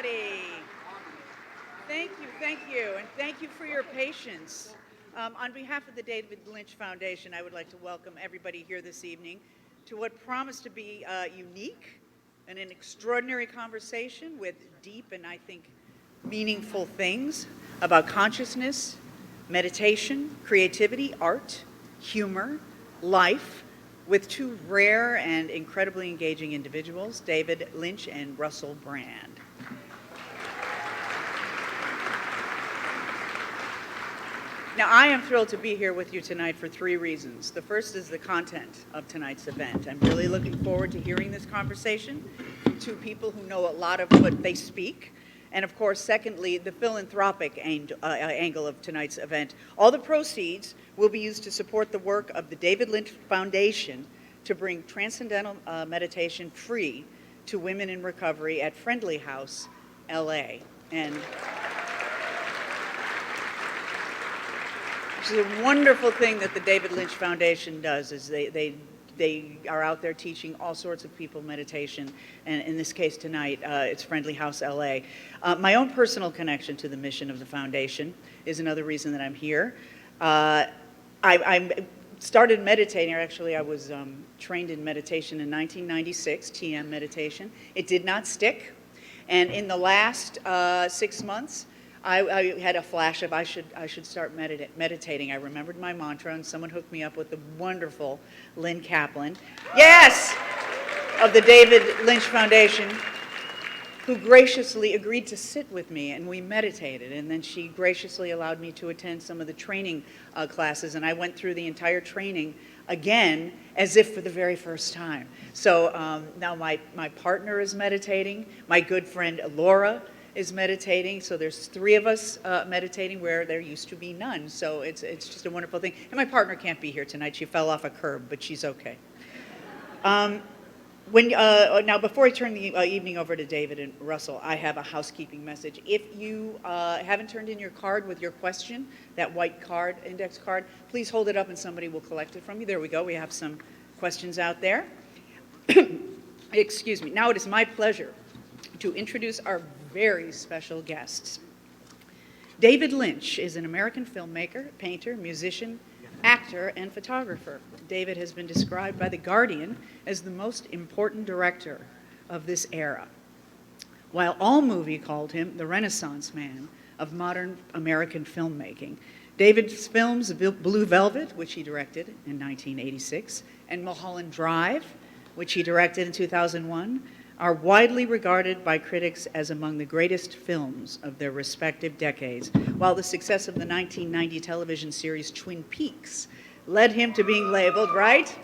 everybody. Thank you, and thank you for your patience. On behalf of the David Lynch Foundation, I would like to welcome everybody here this evening to what promised to be unique and an extraordinary conversation with deep and, I think, meaningful things about consciousness, meditation, creativity, art, humor, life, with two rare and incredibly engaging individuals, David Lynch and Russell Brand. Now, I am thrilled to be here with you tonight for three reasons. The first is the content of tonight's event. I'm really looking forward to hearing this conversation from two people who know a lot of what they speak. And of course, secondly, the philanthropic angle of tonight's event. All the proceeds will be used to support the work of the David Lynch Foundation to bring Transcendental Meditation free to women in recovery at Friendly House, LA. And which is a wonderful thing that the David Lynch Foundation does, is they are out there teaching all sorts of people meditation, and in this case tonight, it's Friendly House LA. My own personal connection to the mission of the foundation is another reason that I'm here. I started meditating, or actually I was trained in meditation in 1996, TM meditation. It did not stick, and in the last 6 months, I had a flash of I should start meditating. I remembered my mantra, and someone hooked me up with the wonderful Lynn Kaplan, yes, of the David Lynch Foundation, who graciously agreed to sit with me, and we meditated. And then she graciously allowed me to attend some of the training classes, and I went through the entire training again as if for the very first time. So now my partner is meditating. My good friend Laura is meditating, so there's three of us meditating where there used to be none. So it's just a wonderful thing. And my partner can't be here tonight. She fell off a curb, but she's okay. Now, before I turn the evening over to David and Russell, I have a housekeeping message. If you haven't turned in your card with your question, that white card, index card, please hold it up and somebody will collect it from you. There we go. We have some questions out there. Excuse me. Now it is my pleasure to introduce our very special guests. David Lynch is an American filmmaker, painter, musician, actor, and photographer. David has been described by The Guardian as the most important director of this era, while AllMovie called him the Renaissance man of modern American filmmaking. David's films Blue Velvet, which he directed in 1986, and Mulholland Drive, which he directed in 2001, are widely regarded by critics as among the greatest films of their respective decades, while the success of the 1990 television series Twin Peaks led him to being labeled, right,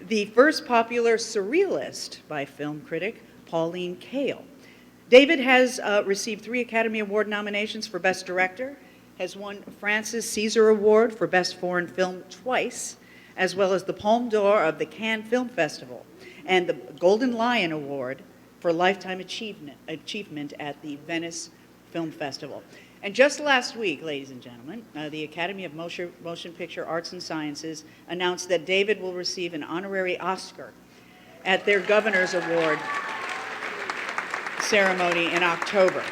the first popular surrealist by film critic Pauline Kael. David has received 3 Academy Award nominations for Best Director, has won Francis Caesar Award for Best Foreign Film twice, as well as the Palme d'Or of the Cannes Film Festival, and the Golden Lion Award for Lifetime Achievement at the Venice Film Festival. And just last week, ladies and gentlemen, the Academy of Motion Picture Arts and Sciences announced that David will receive an honorary Oscar at their Governor's Award ceremony in October.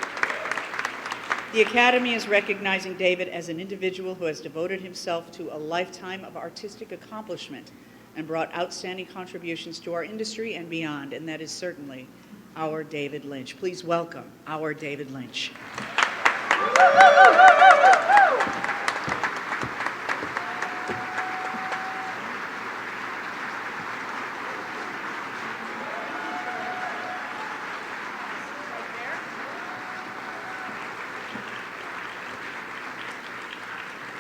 The Academy is recognizing David as an individual who has devoted himself to a lifetime of artistic accomplishment and brought outstanding contributions to our industry and beyond, and that is certainly our David Lynch. Please welcome our David Lynch.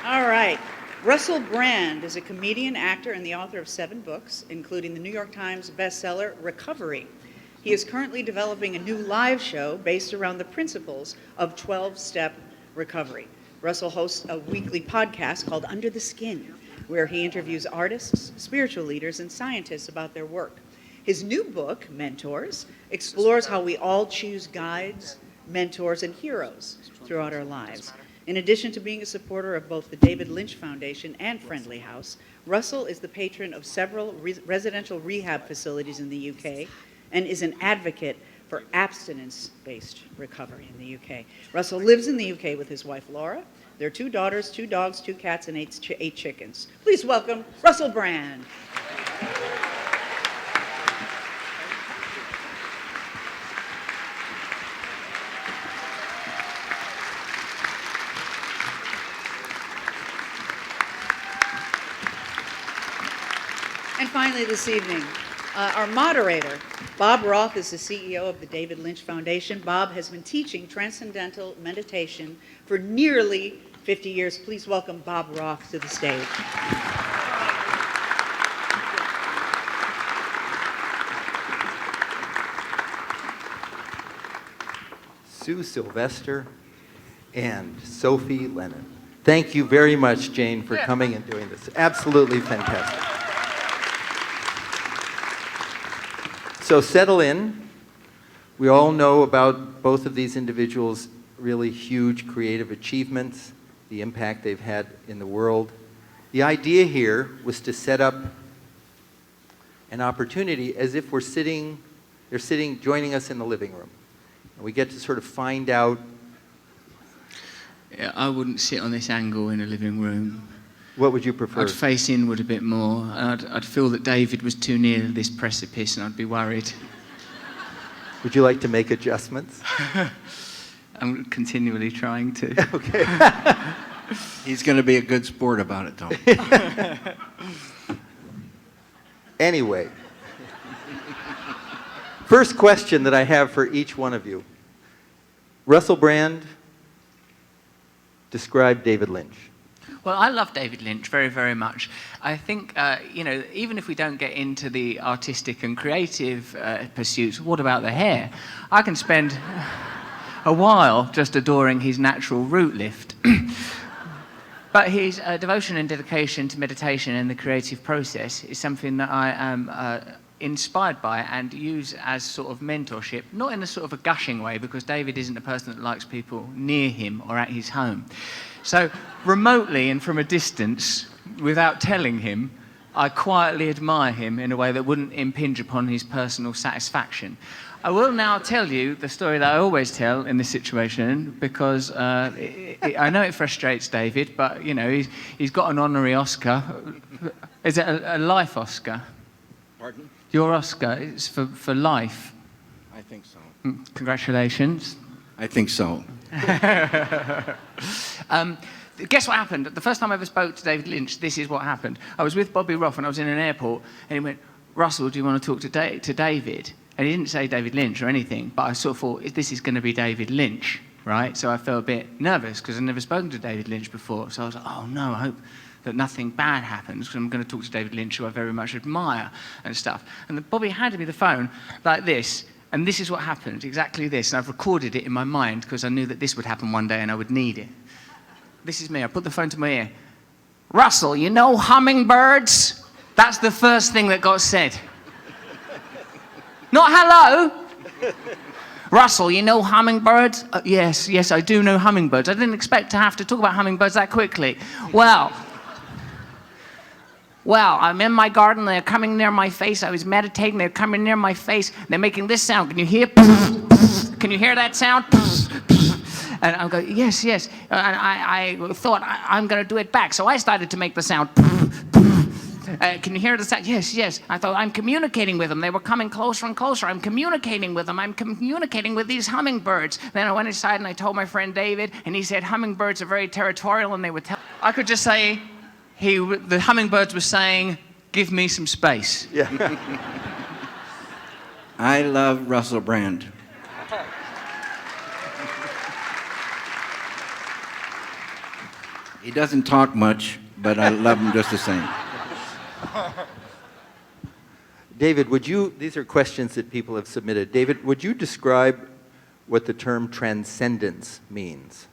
All right. Russell Brand is a comedian, actor, and the author of 7 books, including the New York Times bestseller, Recovery. He is currently developing a new live show based around the principles of 12-step recovery. Russell hosts a weekly podcast called Under the Skin, where he interviews artists, spiritual leaders, and scientists about their work. His new book, Mentors, explores how we all choose guides, mentors, and heroes throughout our lives. In addition to being a supporter of both the David Lynch Foundation and Friendly House, Russell is the patron of several residential rehab facilities in the UK and is an advocate for abstinence-based recovery in the UK. Russell lives in the UK with his wife, Laura. Their 2 daughters, 2 dogs, 2 cats, and 8 chickens. Please welcome Russell Brand. And finally this evening, our moderator, Bob Roth, is the CEO of the David Lynch Foundation. Bob has been teaching Transcendental Meditation for nearly 50 years. Please welcome Bob Roth to the stage. Sue Sylvester and Sophie Lennon. Thank you very much, Jane, for coming and doing this. Absolutely fantastic. So settle in. We all know about both of these individuals' really huge creative achievements, the impact they've had in the world. The idea here was to set up an opportunity as if they're sitting, joining us in the living room. And we get to sort of find out. Yeah, I wouldn't sit on this angle in a living room. What would you prefer? I'd face inward a bit more. I'd feel that David was too near this precipice and I'd be worried. Would you like to make adjustments? I'm continually trying to. Okay. He's going to be a good sport about it, though. Anyway. First question that I have for each one of you. Russell Brand, describe David Lynch. Well, I love David Lynch very, very much. I think, even if we don't get into the artistic and creative pursuits, what about the hair? I can spend a while just adoring his natural root lift. But his devotion and dedication to meditation and the creative process is something that I am inspired by and use as sort of mentorship, not in a sort of a gushing way, because David isn't a person that likes people near him or at his home. So remotely and from a distance, without telling him, I quietly admire him in a way that wouldn't impinge upon his personal satisfaction. I will now tell you the story that I always tell in this situation, because I know it frustrates David, but he's got an honorary Oscar. Is it a life Oscar? Pardon? Your Oscar is for life. I think so. Congratulations. I think so. Guess what happened? The first time I ever spoke to David Lynch, this is what happened. I was with Bobby Roth and I was in an airport, and he went, "Russell, do you want to talk to David?" And he didn't say David Lynch or anything, but I sort of thought, this is going to be David Lynch, right? So I felt a bit nervous because I'd never spoken to David Lynch before. So I was like, oh no, I hope that nothing bad happens, because I'm going to talk to David Lynch, who I very much admire and stuff. And Bobby handed me the phone like this, and this is what happened, exactly this. And I've recorded it in my mind because I knew that this would happen one day and I would need it. This is me. I put the phone to my ear. "Russell, you know hummingbirds?" That's the first thing that got said. Not hello. "Russell, you know hummingbirds?" Yes, I do know hummingbirds. I didn't expect to have to talk about hummingbirds that quickly. Well, I'm in my garden, they're coming near my face. I was meditating, they're coming near my face. They're making this sound. Can you hear? Can you hear that sound? And I'll go, yes. And I thought, I'm going to do it back. So I started to make the sound. Can you hear the sound? Yes. I thought, I'm communicating with them. They were coming closer and closer. I'm communicating with them. I'm communicating with these hummingbirds. Then I went inside and I told my friend David, and he said hummingbirds are very territorial, and they would tell. I could just say, the hummingbirds were saying, "Give me some space." Yeah. I love Russell Brand. He doesn't talk much, but I love him just the same. David, these are questions that people have submitted. David, would you describe what the term transcendence means?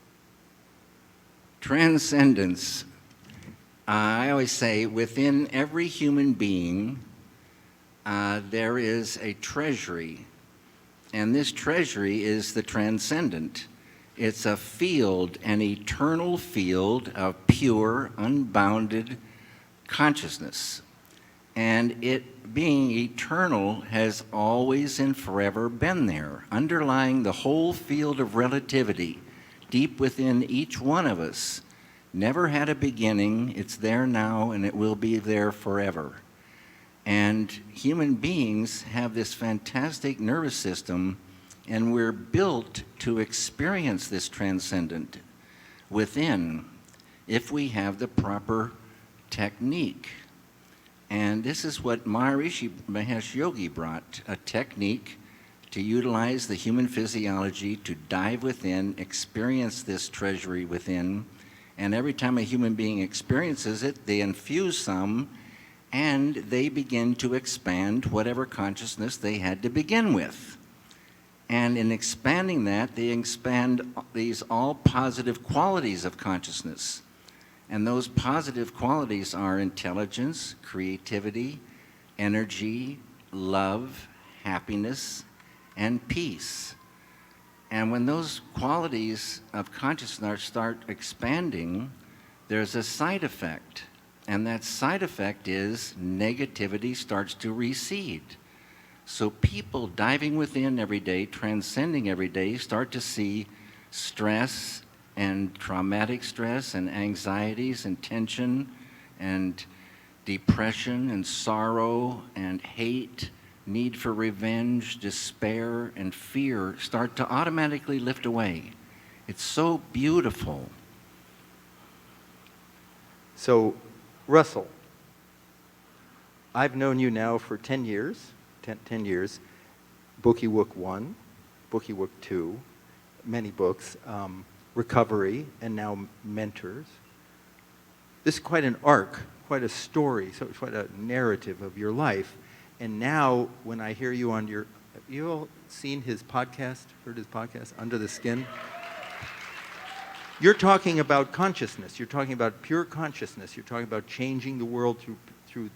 Transcendence, I always say, within every human being, there is a treasury. And this treasury is the transcendent. It's a field, an eternal field of pure, unbounded consciousness. And it, being eternal, has always and forever been there, underlying the whole field of relativity, deep within each one of us. Never had a beginning, it's there now, and it will be there forever. And human beings have this fantastic nervous system, and we're built to experience this transcendent within if we have the proper technique. And this is what Maharishi Mahesh Yogi brought, a technique to utilize the human physiology to dive within, experience this treasury within, and every time a human being experiences it, they infuse some, and they begin to expand whatever consciousness they had to begin with. And in expanding that, they expand these all positive qualities of consciousness. And those positive qualities are intelligence, creativity, energy, love, happiness, and peace. And when those qualities of consciousness start expanding, there's a side effect. And that side effect is negativity starts to recede. So people diving within every day, transcending every day, start to see stress and traumatic stress and anxieties and tension and depression and sorrow and hate, need for revenge, despair, and fear start to automatically lift away. It's so beautiful. So, Russell, I've known you now for 10 years, 10 years. Bookie Wook 1, Bookie Wook 2, many books, Recovery, and now Mentors. This is quite an arc, quite a story, so it's quite a narrative of your life. And now, when I hear you on your, have you all seen his podcast, heard his podcast, Under the Skin? You're talking about consciousness. You're talking about pure consciousness. You're talking about changing the world through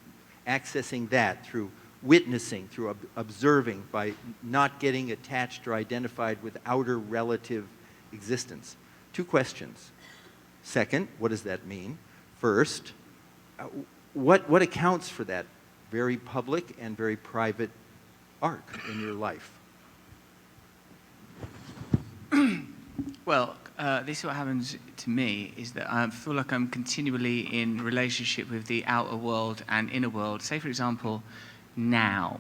accessing that, through witnessing, through observing, by not getting attached or identified with outer relative existence. 2 questions. Second, what does that mean? First, what accounts for that very public and very private arc in your life? Well, this is what happens to me, is that I feel like I'm continually in relationship with the outer world and inner world. Say, for example, now,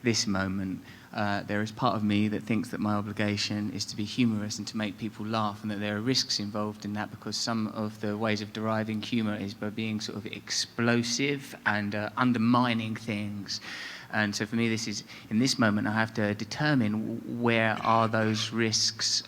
this moment, there is part of me that thinks that my obligation is to be humorous and to make people laugh, and that there are risks involved in that, because some of the ways of deriving humor is by being sort of explosive and undermining things. And so for me, this is, in this moment, I have to determine where are those risks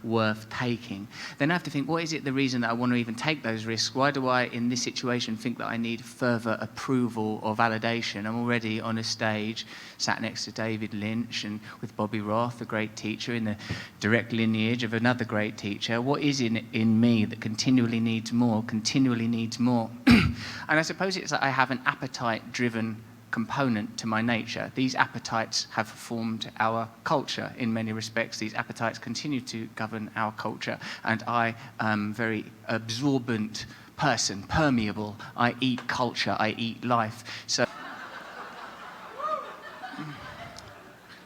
worth taking. Then I have to think, what is it the reason that I want to even take those risks? Why do I, in this situation, think that I need further approval or validation? I'm already on a stage, sat next to David Lynch and with Bobby Roth, a great teacher, in the direct lineage of another great teacher. What is in me that continually needs more, continually needs more? And I suppose it's that I have an appetite-driven component to my nature. These appetites have formed our culture in many respects. These appetites continue to govern our culture, and I am a very absorbent person, permeable. I eat culture, I eat life. So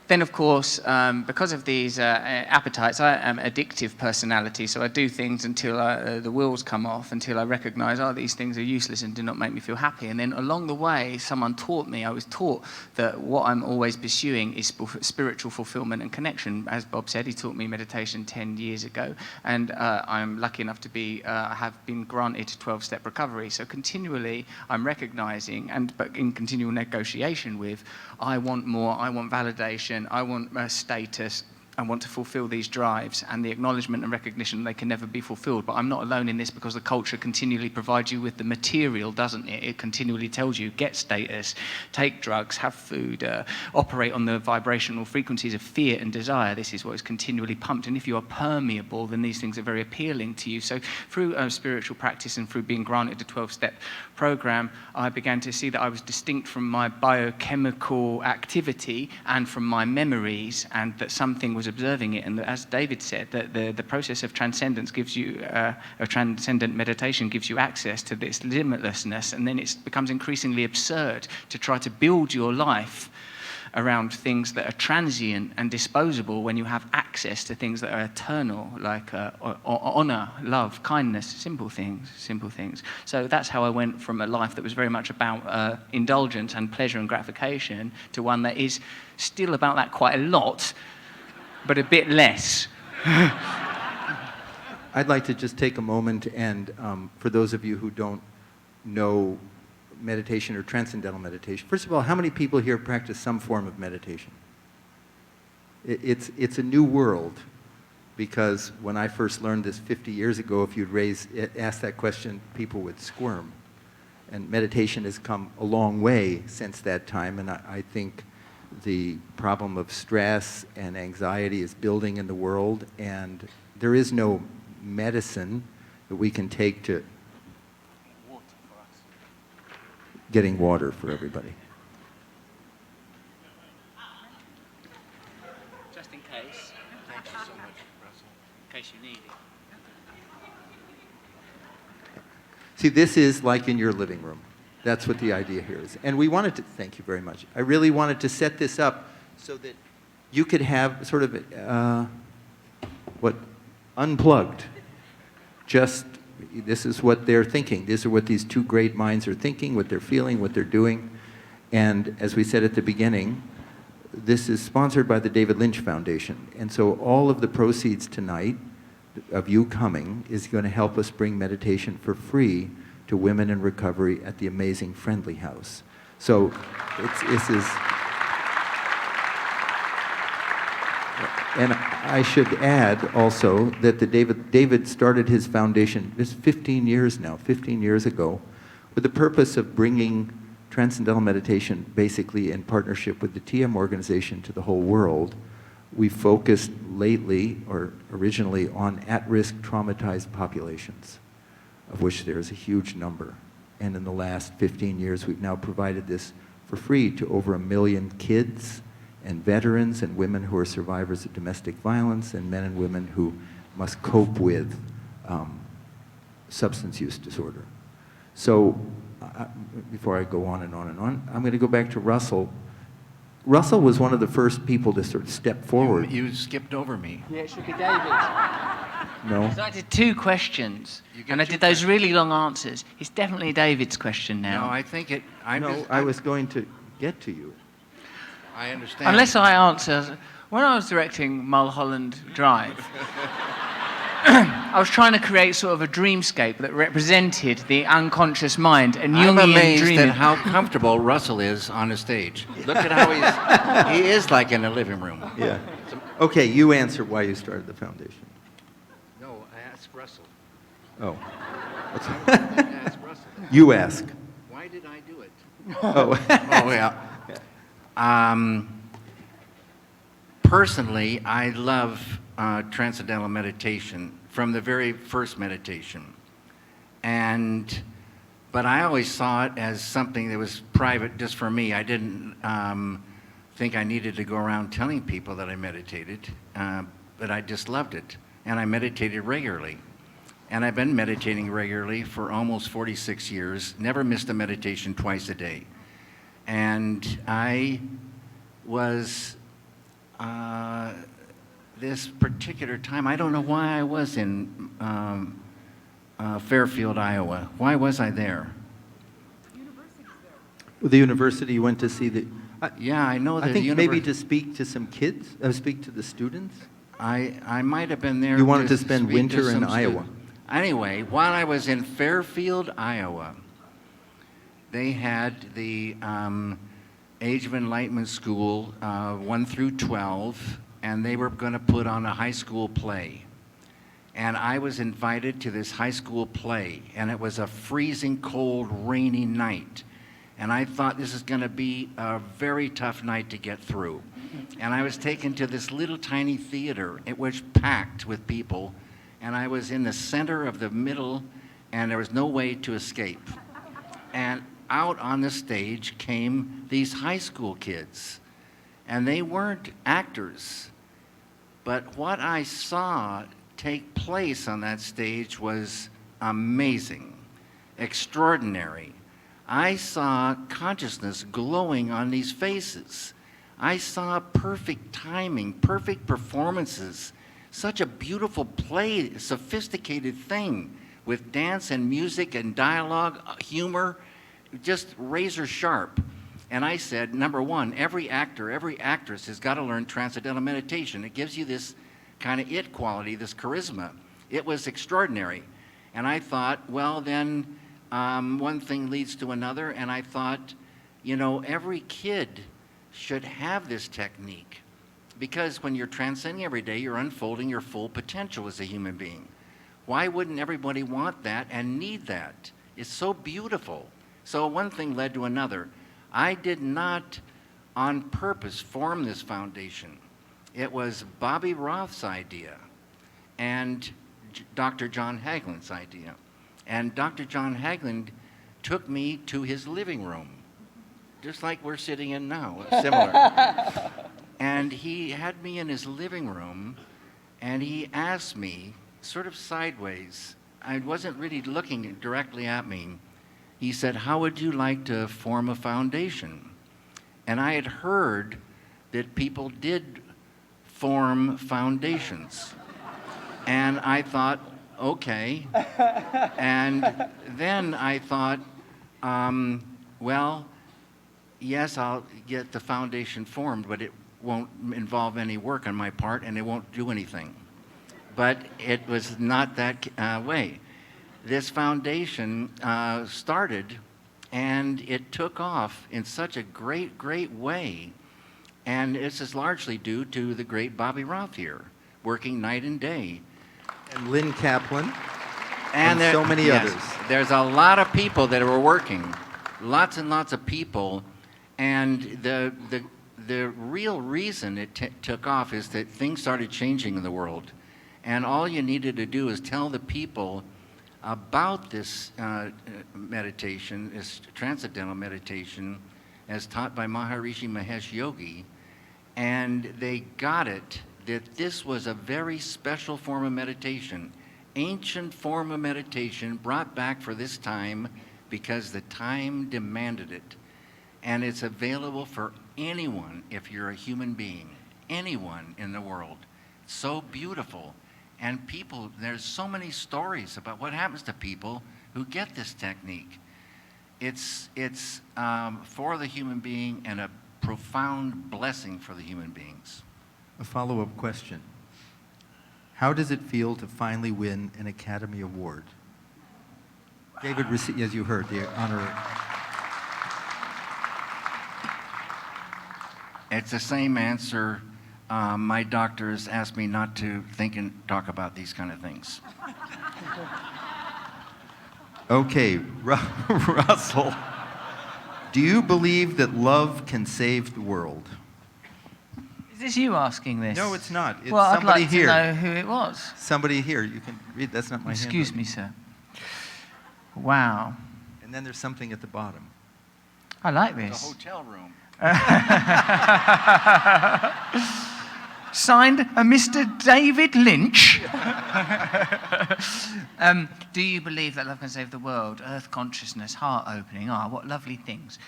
then, of course, because of these appetites, I am addictive personality, so I do things until the wheels come off, until I recognize, oh, these things are useless and do not make me feel happy. And then along the way, someone taught me, I was taught that what I'm always pursuing is spiritual fulfillment and connection. As Bob said, he taught me meditation 10 years ago, and I'm lucky enough to be, have been granted 12-step recovery. So continually, I'm recognizing, but in continual negotiation with, I want more, I want validation, I want status, I want to fulfill these drives, and the acknowledgement and recognition they can never be fulfilled. But I'm not alone in this, because the culture continually provides you with the material, doesn't it? It continually tells you, get status, take drugs, have food, operate on the vibrational frequencies of fear and desire. This is what is continually pumped. And if you are permeable, then these things are very appealing to you. So through spiritual practice and through being granted a 12-step program, I began to see that I was distinct from my biochemical activity and from my memories, and that something was observing it. And as David said, that the process of transcendence gives you, of transcendent meditation gives you access to this limitlessness, and then it becomes increasingly absurd to try to build your life around things that are transient and disposable when you have access to things that are eternal, like honor, love, kindness, simple things. So that's how I went from a life that was very much about indulgence and pleasure and gratification to one that is still about that quite a lot, but a bit less. I'd like to just take a moment and, for those of you who don't know meditation or transcendental meditation, first of all, how many people here practice some form of meditation? It's a new world, because when I first learned this 50 years ago, if you'd ask that question, people would squirm. And meditation has come a long way since that time, and I think the problem of stress and anxiety is building in the world, and there is no medicine that we can take to getting water for everybody. Just in case. Thank you so much, Russell. In case you need it. See, this is like in your living room. That's what the idea here is. And we wanted to, thank you very much. I really wanted to set this up so that you could have sort of, unplugged. Just, this is what they're thinking. These are what these two great minds are thinking, what they're feeling, what they're doing. And as we said at the beginning, this is sponsored by the David Lynch Foundation. And so all of the proceeds tonight of you coming is going to help us bring meditation for free to women in recovery at the amazing Friendly House. So this is... And I should add also that David started his foundation, this 15 years now, 15 years ago, with the purpose of bringing transcendental meditation basically in partnership with the TM organization to the whole world. We focused lately, or originally, on at-risk traumatized populations, of which there is a huge number. And in the last 15 years, we've now provided this for free to over 1 million kids and veterans and women who are survivors of domestic violence and men and women who must cope with substance use disorder. So before I go on and on and on, I'm going to go back to Russell. Russell was one of the first people to sort of step forward. You skipped over me. Yeah, it should be David. No? So I did 2 questions, You get and I 2 did those really long answers. It's definitely David's question now. No, I think it. I was going to get to you. I understand. Unless I answer, when I was directing Mulholland Drive, I was trying to create sort of a dreamscape that represented the unconscious mind and I'm Jungian amazed dreaming. at how comfortable Russell is on a stage. Look at how he is like in a living room. Yeah. Okay, you answer why you started the foundation. No, I asked Russell. Oh. I asked Russell. You ask. Why did I do it? Oh. Oh, yeah. Personally, I love transcendental meditation from the very first meditation. But I always saw it as something that was private just for me. I didn't think I needed to go around telling people that I meditated, but I just loved it. And I meditated regularly. And I've been meditating regularly for almost 46 years, never missed a meditation twice a day. And I was, this particular time, I don't know why I was in Fairfield, Iowa. Why was I there? The university you went to see the... Yeah, I know that. I think maybe to speak to some kids, speak to the students? I might have been there. You wanted to spend speak winter to in some Iowa. Anyway, while I was in Fairfield, Iowa, they had the Age of Enlightenment School, 1 through 12, and they were going to put on a high school play. And I was invited to this high school play, and it was a freezing cold, rainy night. And I thought this is going to be a very tough night to get through. And I was taken to this little tiny theater, it was packed with people, and I was in the center of the middle, and there was no way to escape. And out on the stage came these high school kids, and they weren't actors, But what I saw take place on that stage was amazing, extraordinary. I saw consciousness glowing on these faces. I saw perfect timing, perfect performances, such a beautiful play, sophisticated thing with dance and music and dialogue, humor, just razor sharp. And I said, number one, every actor, every actress has got to learn Transcendental Meditation. It gives you this kind of it quality, this charisma. It was extraordinary. And I thought, well, then one thing leads to another, and I thought, you know, every kid should have this technique, because when you're transcending every day, you're unfolding your full potential as a human being. Why wouldn't everybody want that and need that? It's so beautiful. So one thing led to another. I did not, on purpose, form this foundation. It was Bobby Roth's idea and Dr. John Hagelin's idea. And Dr. John Hagelin took me to his living room, just like we're sitting in now, similar. And he had me in his living room, and he asked me, sort of sideways, I wasn't really looking directly at me, he said, how would you like to form a foundation? And I had heard that people did form foundations. And I thought, okay. And then I thought, well, yes, I'll get the foundation formed, but it won't involve any work on my part, and it won't do anything. But it was not that way. This foundation started, and it took off in such a great, great way. And this is largely due to the great Bobby Roth here, working night and day. And Lynn Kaplan, And so many yes, others. There's a lot of people that were working, lots and lots of people. And the real reason it took off is that things started changing in the world. And all you needed to do is tell the people about this meditation, this Transcendental Meditation, as taught by Maharishi Mahesh Yogi, and they got it, that this was a very special form of meditation, ancient form of meditation brought back for this time because the time demanded it. And it's available for anyone if you're a human being, anyone in the world. It's so beautiful. And people, there's so many stories about what happens to people who get this technique. It's for the human being and a profound blessing for the human beings. A follow-up question. How does it feel to finally win an Academy Award? David, as you heard, the honor. It's the same answer. My doctors asked me not to think and talk about these kind of things. Okay, Russell, do you believe that love can save the world? Is this you asking this? No, it's not. It's well, I'd somebody like here. to know who it was. Somebody here. You can read. That's not my hand. Excuse me, sir. Wow. And then there's something at the bottom. I like The this. hotel room. Signed, a Mr. David Lynch. Do you believe that love can save the world? Earth consciousness, heart opening. What lovely things.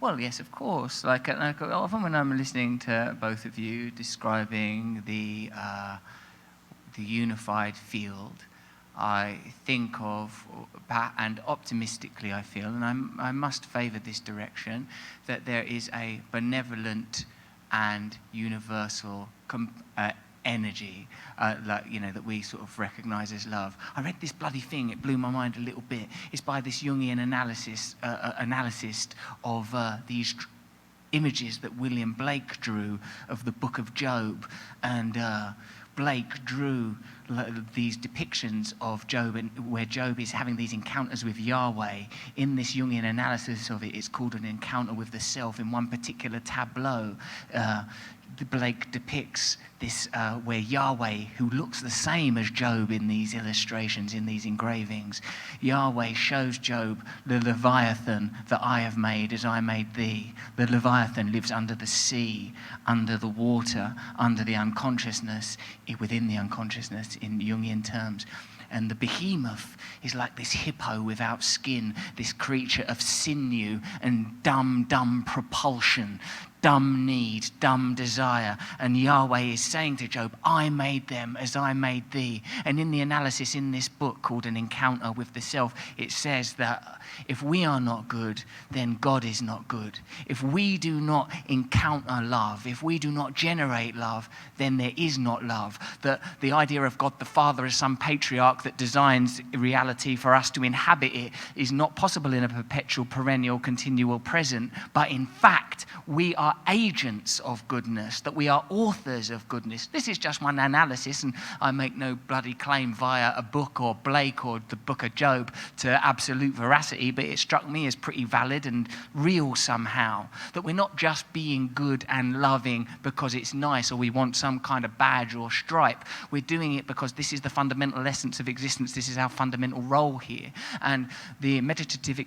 Well, yes, of course. Like often when I'm listening to both of you describing the unified field, I think of, and optimistically I feel, and I must favour this direction, that there is a benevolent and universal energy, that we sort of recognise as love. I read this bloody thing; it blew my mind a little bit. It's by this Jungian analyst of these images that William Blake drew of the Book of Job, and Blake drew these depictions of Job, where Job is having these encounters with Yahweh. In this Jungian analysis of it, it's called an encounter with the self. In one particular tableau, Blake depicts this where Yahweh, who looks the same as Job in these illustrations, in these engravings, Yahweh shows Job the Leviathan that I have made as I made thee. The Leviathan lives under the sea, under the water, under the unconsciousness, within the unconsciousness in Jungian terms. And the behemoth is like this hippo without skin, this creature of sinew and dumb propulsion, dumb need, dumb desire. And Yahweh is saying to Job, I made them as I made thee. And in the analysis in this book called An Encounter with the Self, it says that if we are not good, then God is not good. If we do not encounter love, if we do not generate love, then there is not love. That the idea of God the Father as some patriarch that designs reality for us to inhabit it is not possible in a perpetual, perennial, continual present. But in fact, we are agents of goodness, that we are authors of goodness. This is just one analysis, and I make no bloody claim via a book or Blake or the book of Job to absolute veracity, but it struck me as pretty valid and real somehow, that we're not just being good and loving because it's nice or we want some kind of badge or stripe. We're doing it because this is the fundamental essence of existence. This is our fundamental role here. And the meditative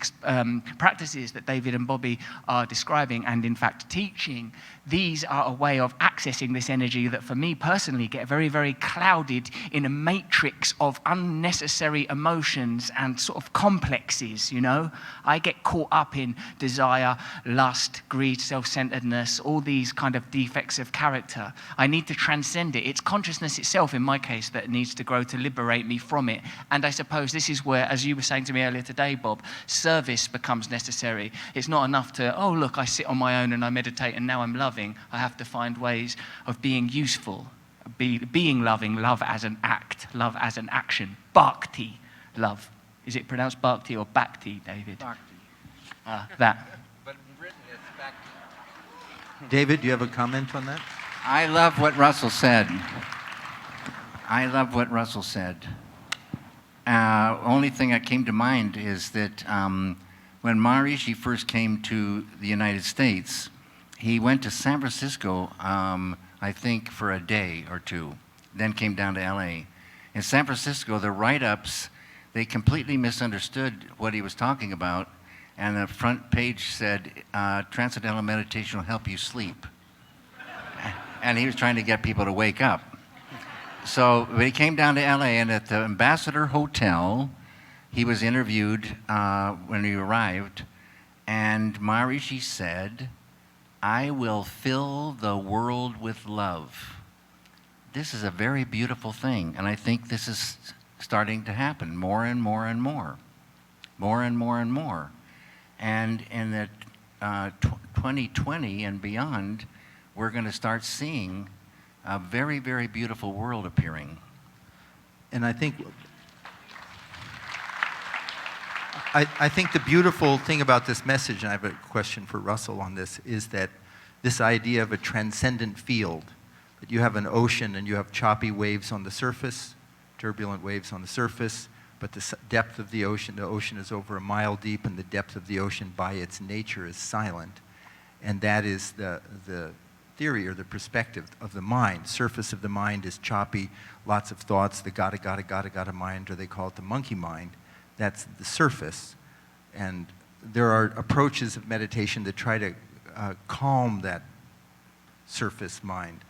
practices that David and Bobby are describing and in fact teaching, these are a way of accessing this energy that for me personally get very, very clouded in a matrix of unnecessary emotions and sort of complexes, you know. I get caught up in desire, lust, greed, self-centeredness, all these kind of defects of character. I need to transcend it. It's consciousness itself, in my case, that needs to grow to liberate me from it. And I suppose this is where, as you were saying to me earlier today, Bob, service becomes necessary. It's not enough to, oh, look, I sit on my own and I meditate and now I'm loving. I have to find ways of being useful, being loving, love as an act, love as an action. Bhakti, love. Is it pronounced bhakti or bhakti, David? Bhakti. That. But in Britain, it's bhakti. David, do you have a comment on that? I love what Russell said. I love what Russell said. Only thing that came to mind is that when Maharishi first came to the United States, he went to San Francisco, I think, for a day or two, then came down to LA. In San Francisco, the write-ups, they completely misunderstood what he was talking about, and the front page said, Transcendental Meditation will help you sleep. And he was trying to get people to wake up. So he came down to LA, and at the Ambassador Hotel, he was interviewed when he arrived, and Maharishi said, I will fill the world with love. This is a very beautiful thing, and I think this is starting to happen more and more and more. More and more and more. And in the 2020 and beyond, we're going to start seeing a very, very beautiful world appearing. And I think the beautiful thing about this message, and I have a question for Russell on this, is that this idea of a transcendent field, that you have an ocean and you have choppy waves on the surface, turbulent waves on the surface, but the depth of the ocean is over a mile deep, and the depth of the ocean by its nature is silent. And that is the theory or the perspective of the mind. Surface of the mind is choppy, lots of thoughts, the gotta mind, or they call it the monkey mind. That's the surface. And there are approaches of meditation that try to calm that surface mind.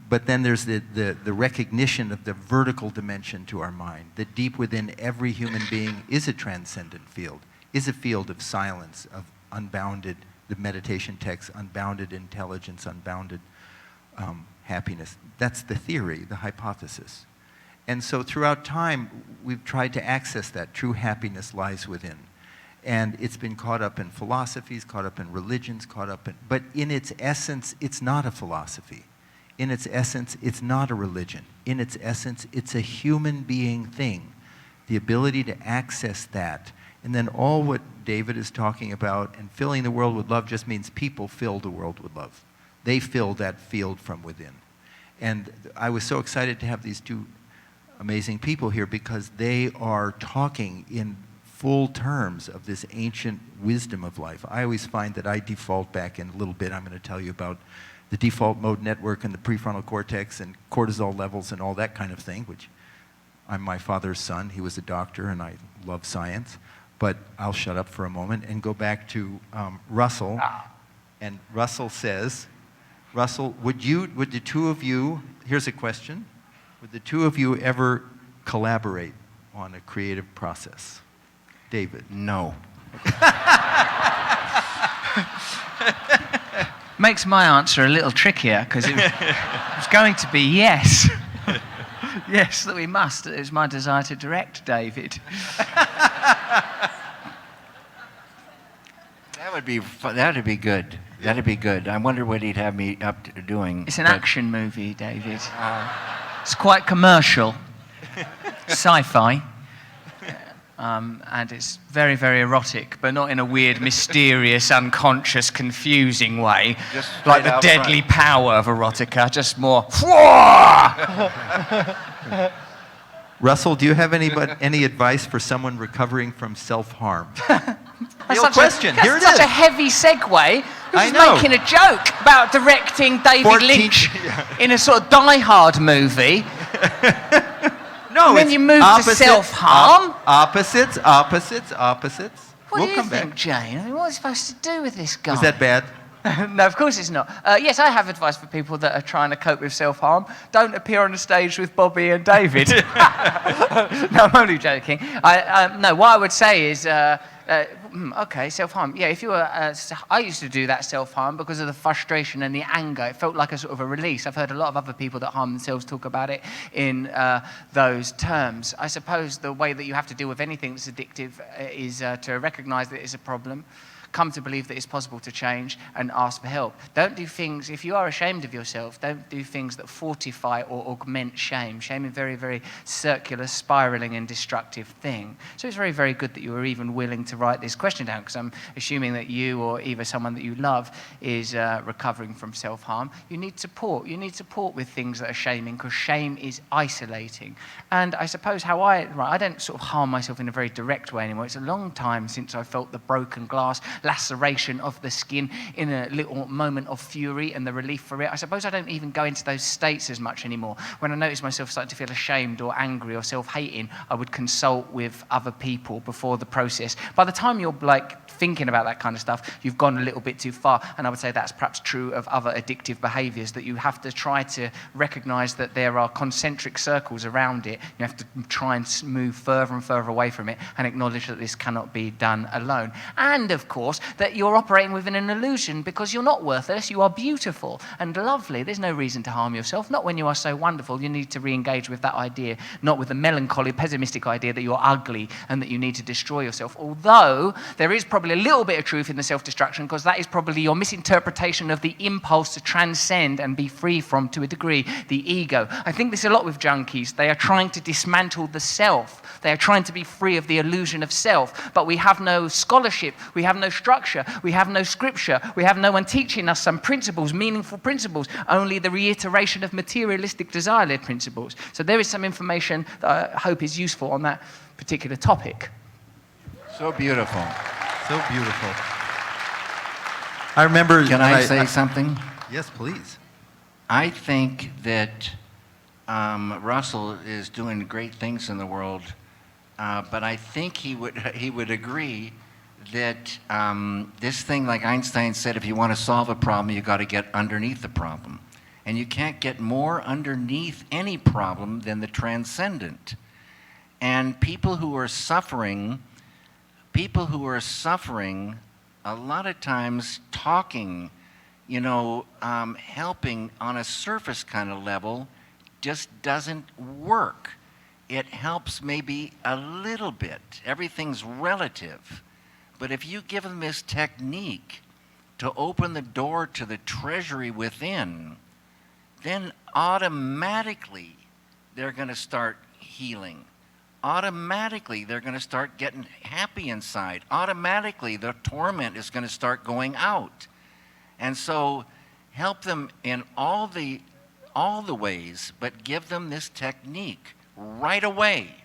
But then there's the recognition of the vertical dimension to our mind, that deep within every human being is a transcendent field, is a field of silence, of unbounded, the meditation text, unbounded intelligence, unbounded happiness. That's the theory, the hypothesis. And so throughout time, we've tried to access that. True happiness lies within. And it's been caught up in philosophies, caught up in religions, but in its essence, it's not a philosophy. In its essence, it's not a religion. In its essence, it's a human being thing. The ability to access that. And then all what David is talking about, and filling the world with love just means people fill the world with love. They fill that field from within. And I was so excited to have these two amazing people here because they are talking in full terms of this ancient wisdom of life. I always find that I default back in a little bit. I'm going to tell you about the default mode network and the prefrontal cortex and cortisol levels and all that kind of thing, which I'm my father's son. He was a doctor, and I love science. But I'll shut up for a moment and go back to Russell. And Russell says, Russell, would the two of you, here's a question, would the two of you ever collaborate on a creative process? David? No. Makes my answer a little trickier because it was going to be yes. Yes, that we must. It was my desire to direct David. That'd be good. That'd be good. I wonder what he'd have me up to doing. It's an action movie, David. It's quite commercial, sci-fi, and it's very, very erotic, but not in a weird, mysterious, unconscious, confusing way, Just like straight the out deadly front. power of erotica, just more. Russell, do you have any advice for someone recovering from self-harm? Real That's question. Here it such is. a heavy segue. I He's know. making a joke about directing David 14 Lynch in a sort of Die Hard movie. No, And then it's you move to opposites, self-harm? Opposites. What We'll do you come think, back. Jane? I mean, what are you supposed to do with this guy? Was that bad? No, of course it's not. Yes, I have advice for people that are trying to cope with self-harm. Don't appear on the stage with Bobby and David. No, I'm only joking. No, what I would say is, okay, self-harm. Yeah, if you were, I used to do that self-harm because of the frustration and the anger. It felt like a sort of a release. I've heard a lot of other people that harm themselves talk about it in those terms. I suppose the way that you have to deal with anything that's addictive is to recognize that it's a problem, come to believe that it's possible to change, and ask for help. Don't do things, if you are ashamed of yourself, don't do things that fortify or augment shame. Shame is a very, very circular, spiraling and destructive thing. So it's very, very good that you were even willing to write this question down, because I'm assuming that you or either someone that you love is recovering from self-harm. You need support. You need support with things that are shaming, because shame is isolating. And I suppose I don't sort of harm myself in a very direct way anymore. It's a long time since I felt the broken glass laceration of the skin in a little moment of fury and the relief for it. I suppose I don't even go into those states as much anymore. When I notice myself starting to feel ashamed or angry or self-hating, I would consult with other people before the process. By the time you're thinking about that kind of stuff, you've gone a little bit too far. And I would say that's perhaps true of other addictive behaviors, that you have to try to recognize that there are concentric circles around it. You have to try and move further and further away from it and acknowledge that this cannot be done alone. And of course, that you're operating within an illusion, because you're not worthless, you are beautiful and lovely. There's no reason to harm yourself, not when you are so wonderful. You need to re-engage with that idea, not with the melancholy, pessimistic idea that you're ugly and that you need to destroy yourself. Although there is probably a little bit of truth in the self-destruction, because that is probably your misinterpretation of the impulse to transcend and be free from, to a degree, the ego. I think this a lot with junkies. They are trying to dismantle the self. They are trying to be free of the illusion of self, but we have no scholarship, we have no structure, we have no scripture, we have no one teaching us some principles, meaningful principles, only the reiteration of materialistic desire-led principles. So there is some information that I hope is useful on that particular topic. So beautiful. So beautiful. I remember... Can I say something? Yes, please. I think that Russell is doing great things in the world, but I think he would agree that this thing, like Einstein said, if you want to solve a problem, you got to get underneath the problem. And you can't get more underneath any problem than the transcendent. And people who are suffering, a lot of times talking, helping on a surface kind of level just doesn't work. It helps maybe a little bit. Everything's relative. But if you give them this technique to open the door to the treasury within, then automatically they're going to start healing. Automatically they're going to start getting happy inside. Automatically the torment is going to start going out. And so help them in all the ways, but give them this technique right away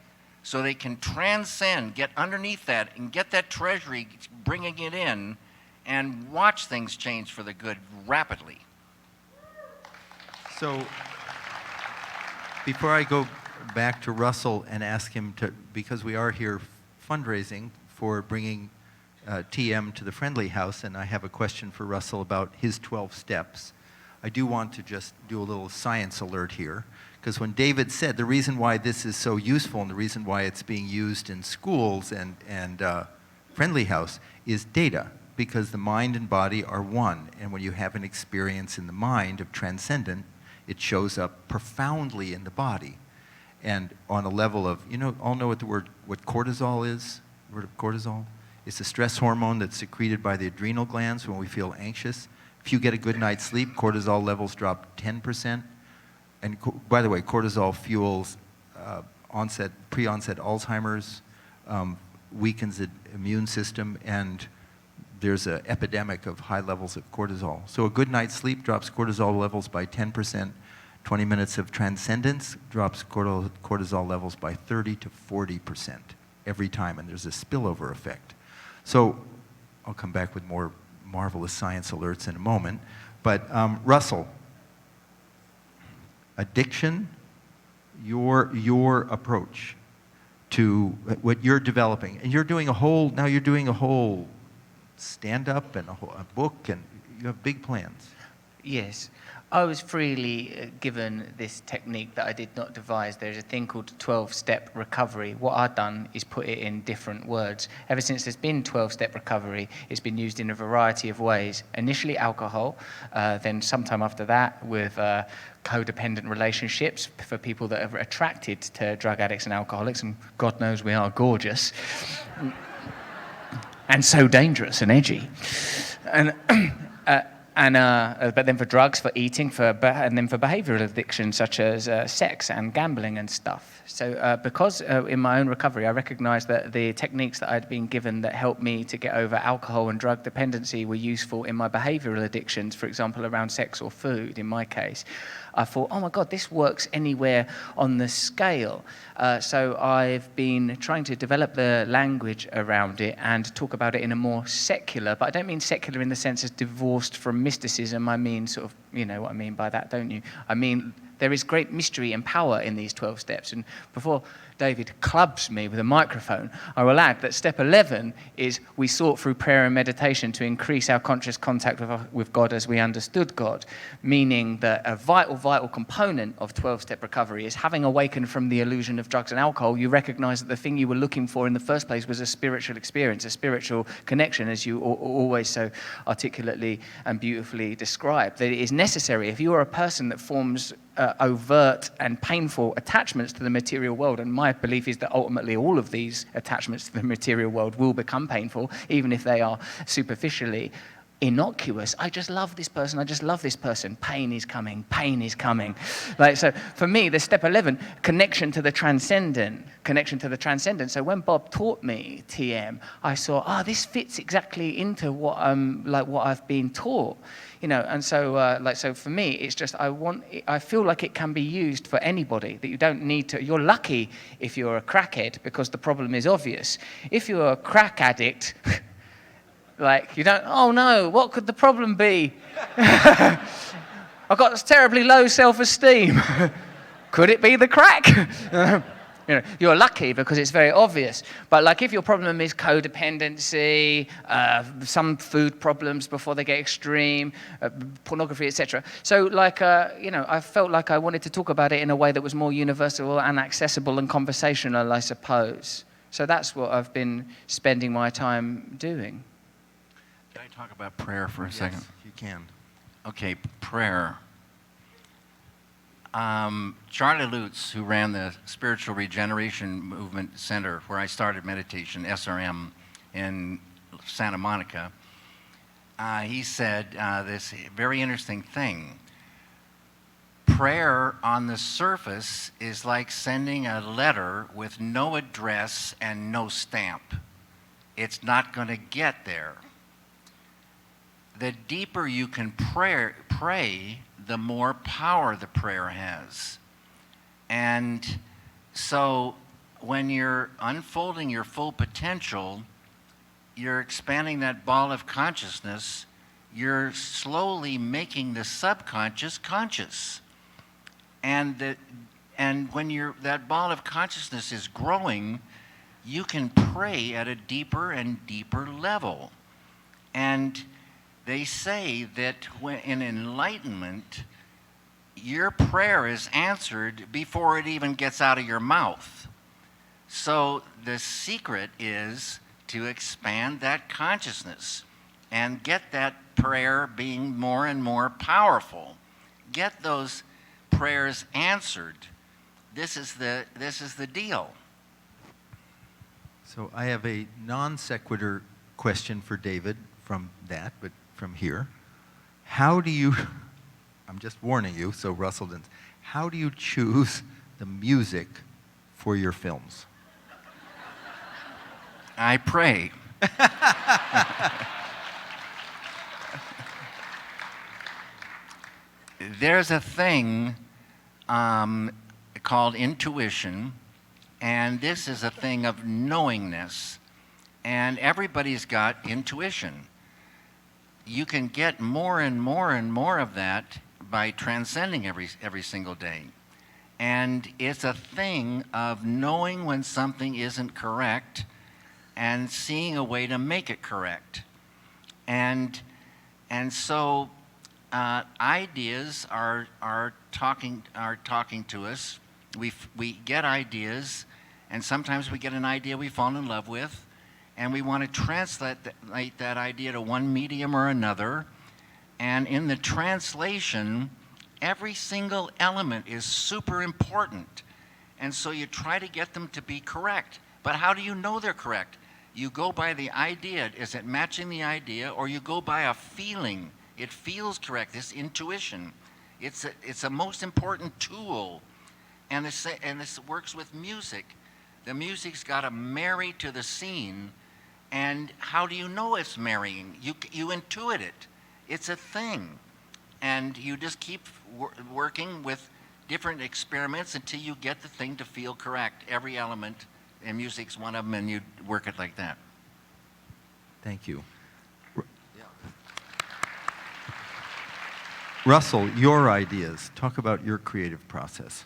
so they can transcend, get underneath that, and get that treasury, bringing it in, and watch things change for the good rapidly. So before I go back to Russell and ask him to, because we are here fundraising for bringing TM to the Friendly House, and I have a question for Russell about his 12 steps. I do want to just do a little science alert here, because when David said the reason why this is so useful and the reason why it's being used in schools and Friendly House is data, because the mind and body are one, and when you have an experience in the mind of transcendent, it shows up profoundly in the body. And on a level of, all know what cortisol is? The word of cortisol? It's a stress hormone that's secreted by the adrenal glands when we feel anxious. If you get a good night's sleep, cortisol levels drop 10%. And by the way, cortisol fuels pre-onset Alzheimer's, weakens the immune system, and there's an epidemic of high levels of cortisol. So a good night's sleep drops cortisol levels by 10%. 20 minutes of transcendence drops cortisol levels by 30 to 40% every time, and there's a spillover effect. So I'll come back with more marvelous science alerts in a moment. But Russell, addiction, your approach to what you're developing, and you're doing a whole stand-up and a book, and you have big plans. Yes. I was freely given this technique that I did not devise. There's a thing called 12-step recovery. What I've done is put it in different words. Ever since there's been 12-step recovery, it's been used in a variety of ways. Initially alcohol, then sometime after that with codependent relationships for people that are attracted to drug addicts and alcoholics, and God knows we are gorgeous. And so dangerous and edgy. But then for drugs, for eating, and then for behavioral addiction such as sex and gambling and stuff. So because in my own recovery, I recognized that the techniques that I'd been given that helped me to get over alcohol and drug dependency were useful in my behavioral addictions, for example, around sex or food, in my case. I thought, oh my God, this works anywhere on the scale. So I've been trying to develop the language around it and talk about it in a more secular, but I don't mean secular in the sense as divorced from mysticism. I mean sort of, you know what I mean by that, don't you? I mean, there is great mystery and power in these 12 steps. And before David clubs me with a microphone, I will add that step 11 is we sought through prayer and meditation to increase our conscious contact with God as we understood God, meaning that a vital component of 12-step recovery is having awakened from the illusion of drugs and alcohol, you recognize that the thing you were looking for in the first place was a spiritual experience, a spiritual connection, as you always so articulately and beautifully describe. That it is necessary if you are a person that forms overt and painful attachments to the material world, and my belief is that ultimately all of these attachments to the material world will become painful, even if they are superficially innocuous. I just love this person, I just love this person. Pain is coming, pain is coming. Like, so for me, the step 11, connection to the transcendent. So when Bob taught me TM, I saw, this fits exactly into what I've been taught. You know, and so, so for me, it's just I feel like it can be used for anybody, that you don't need to. You're lucky if you're a crackhead because the problem is obvious. If you're a crack addict, like you don't, oh no, what could the problem be? I've got this terribly low self-esteem. Could it be the crack? You know, you're lucky because it's very obvious. But like if your problem is codependency, some food problems before they get extreme, pornography, etc. So like, I felt like I wanted to talk about it in a way that was more universal and accessible and conversational, I suppose. So that's what I've been spending my time doing. Can I talk about prayer for a second? Yes, you can. Okay, prayer. Charlie Lutz, who ran the Spiritual Regeneration Movement Center, where I started meditation, SRM, in Santa Monica, he said this very interesting thing. Prayer on the surface is like sending a letter with no address and no stamp. It's not going to get there. The deeper you can pray, the more power the prayer has. And So when you're unfolding your full potential, you're expanding that ball of consciousness. You're slowly making the subconscious conscious. And when that ball of consciousness is growing, you can pray at a deeper and deeper level. And they say that when in enlightenment, your prayer is answered before it even gets out of your mouth. So the secret is to expand that consciousness and get that prayer being more and more powerful. Get those prayers answered. This is the deal. So I have a non sequitur question for David from that, but from here. How do you, I'm just warning you, so Russell didn't, how do you choose the music for your films? I pray. There's a thing called intuition, and this is a thing of knowingness. And everybody's got intuition. You can get more and more and more of that by transcending every single day. And it's a thing of knowing when something isn't correct and seeing a way to make it correct. And so ideas are talking to us. We get ideas, and sometimes we get an idea we fall in love with, and we want to translate that idea to one medium or another. And in the translation, every single element is super important. And so you try to get them to be correct. But how do you know they're correct? You go by the idea. Is it matching the idea? Or you go by a feeling. It feels correct, this intuition. It's a most important tool. And this works with music. The music's got to marry to the scene. And how do you know it's marrying? You intuit it. It's a thing. And you just keep working with different experiments until you get the thing to feel correct. Every element, and music's one of them, and you work it like that. Thank you. Russell, your ideas. Talk about your creative process.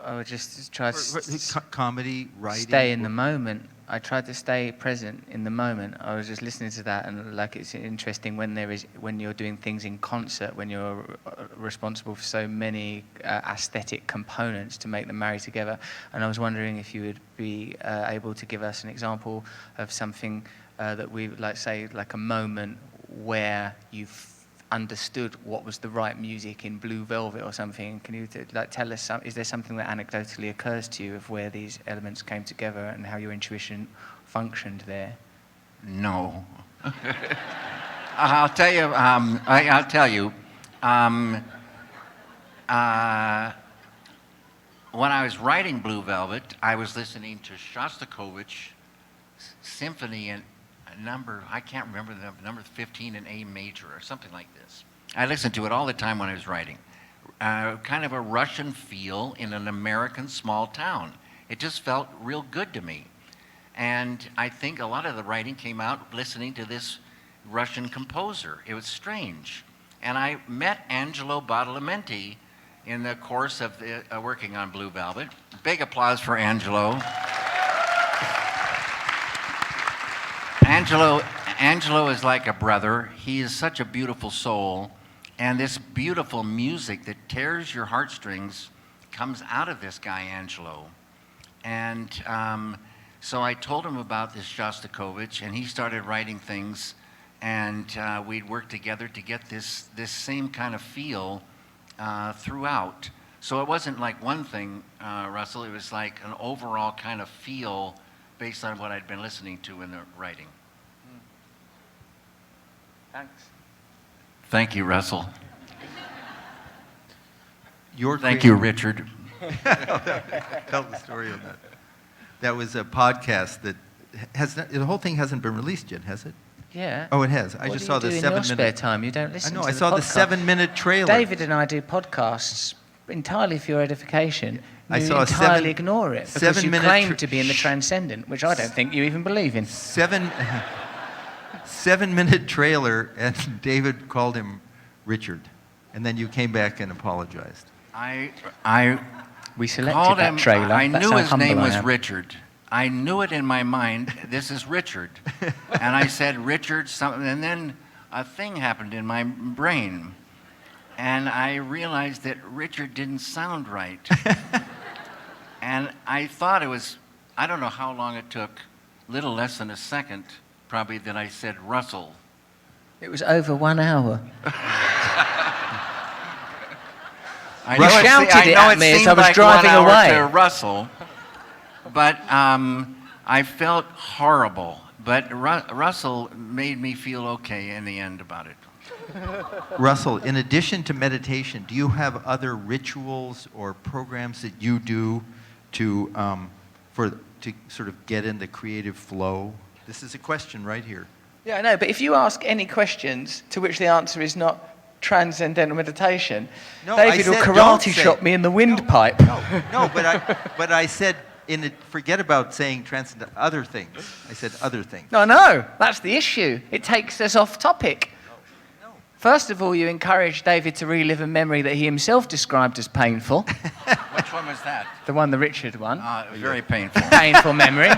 I would just try to Comedy, writing. stay in the moment. I tried to stay present in the moment. I was just listening to that, and like it's interesting when you're doing things in concert, when you're responsible for so many aesthetic components to make them marry together. And I was wondering if you would be able to give us an example of something that we would say like a moment where you've understood what was the right music in Blue Velvet or something. Can you tell us, is there something that anecdotally occurs to you of where these elements came together and how your intuition functioned there? No. I'll tell you. I'll tell you. When I was writing Blue Velvet, I was listening to Shostakovich Symphony and I can't remember the number 15 in A major or something like this. I listened to it all the time when I was writing. Kind of a Russian feel in an American small town. It just felt real good to me. And I think a lot of the writing came out listening to this Russian composer. It was strange. And I met Angelo Badalamenti in the course of working on Blue Velvet. Big applause for Angelo. Angelo is like a brother. He is such a beautiful soul. And this beautiful music that tears your heartstrings comes out of this guy, Angelo. And so I told him about this Shostakovich, and he started writing things. And we'd work together to get this same kind of feel throughout. So it wasn't like one thing, Russell. It was like an overall kind of feel based on what I'd been listening to in the writing. Thanks. Thank you, Russell. Thank you, Richard. Tell the story of that. That was a podcast that the whole thing hasn't been released yet, has it? Yeah. Oh, it has. I What just do saw you the do in 7 your minute. spare time? You don't listen I know. to I the saw the podcast. 7-minute trailer. David and I do podcasts entirely for your edification, I you saw a entirely ignore it because you 7-minute claim to be in the transcendent, which I don't think you even believe in. 7-minute trailer, and David called him Richard, and then you came back and apologized. We selected Called that him, trailer. I That's knew how his humble name I was am. Richard. I knew it in my mind, this is Richard. And I said, Richard, something, and then a thing happened in my brain. And I realized that Richard didn't sound right. And I thought it was, I don't know how long it took, little less than a second, probably, that I said Russell. It was over 1 hour. I You know shouted it at me as seemed I was like driving 1 hour away. to Russell, but I felt horrible. But Russell made me feel okay in the end about it. Russell, in addition to meditation, do you have other rituals or programs that you do to sort of get in the creative flow? This is a question right here. Yeah, I know, but if you ask any questions to which the answer is not Transcendental Meditation, No, I David will said don't karate say- chop me in the windpipe. No, but I said forget about saying transcendent other things. I said other things. No, that's the issue. It takes us off topic. No. First of all, you encourage David to relive a memory that he himself described as painful. Which one was that? The one, the Richard one. Very painful. Painful memory.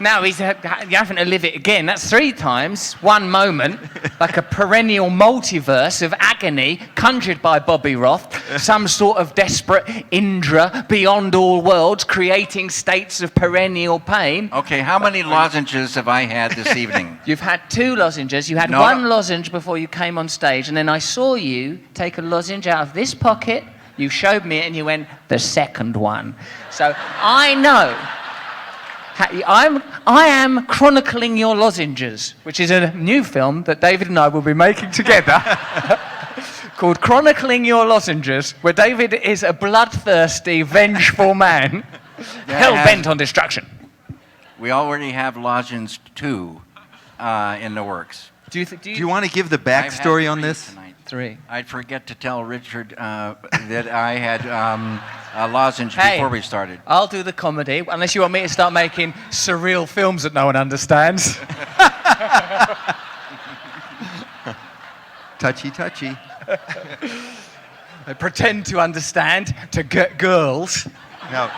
Now he's having to live it again. That's 3 times, one moment, like a perennial multiverse of agony conjured by Bobby Roth, some sort of desperate Indra beyond all worlds, creating states of perennial pain. Okay, how many lozenges have I had this evening? You've had 2 lozenges. You had No. 1 lozenge before you came on stage, and then I saw you take a lozenge out of this pocket. You showed me it, and you went, the second one. So I know. I am chronicling your lozenges, which is a new film that David and I will be making together called Chronicling Your Lozenges, where David is a bloodthirsty, vengeful man, hell-bent on destruction. We already have lozenge 2 in the works. Do Do you want to give the I've had backstory on 3 this? tonight. 3. I'd forget to tell Richard that I had a lozenge Hey. before we started. I'll do the comedy, unless you want me to start making surreal films that no one understands. Touchy. I pretend to understand to get girls. No.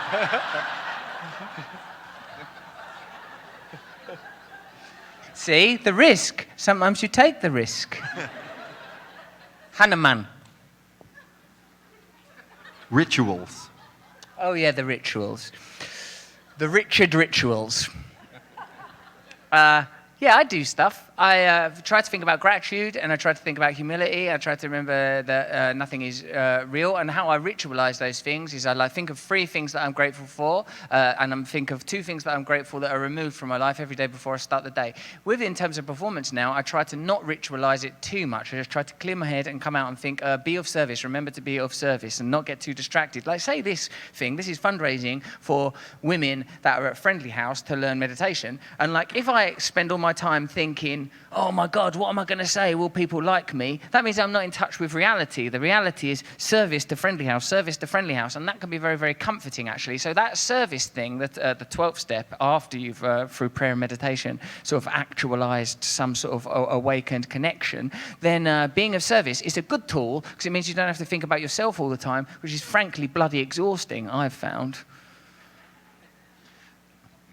See, the risk. Sometimes you take the risk. Hanuman. Rituals. Oh, yeah, the rituals. The Richard rituals. Yeah, I do stuff. I try to think about gratitude, and I try to think about humility. I try to remember that nothing is real, and how I ritualize those things is I think of 3 things that I'm grateful for, and I think of 2 things that I'm grateful that are removed from my life every day before I start the day. In terms of performance now, I try to not ritualize it too much. I just try to clear my head and come out and think, be of service, remember to be of service, and not get too distracted. Like, say this thing, this is fundraising for women that are at Friendly House to learn meditation, and like, if I spend all my time thinking, oh my God, what am I going to say? Will people like me? That means I'm not in touch with reality. The reality is service to Friendly House, and that can be very, very comforting, actually. So that service thing, that the 12th step, after you've, through prayer and meditation, sort of actualized some sort of awakened connection, then being of service is a good tool, because it means you don't have to think about yourself all the time, which is frankly bloody exhausting, I've found.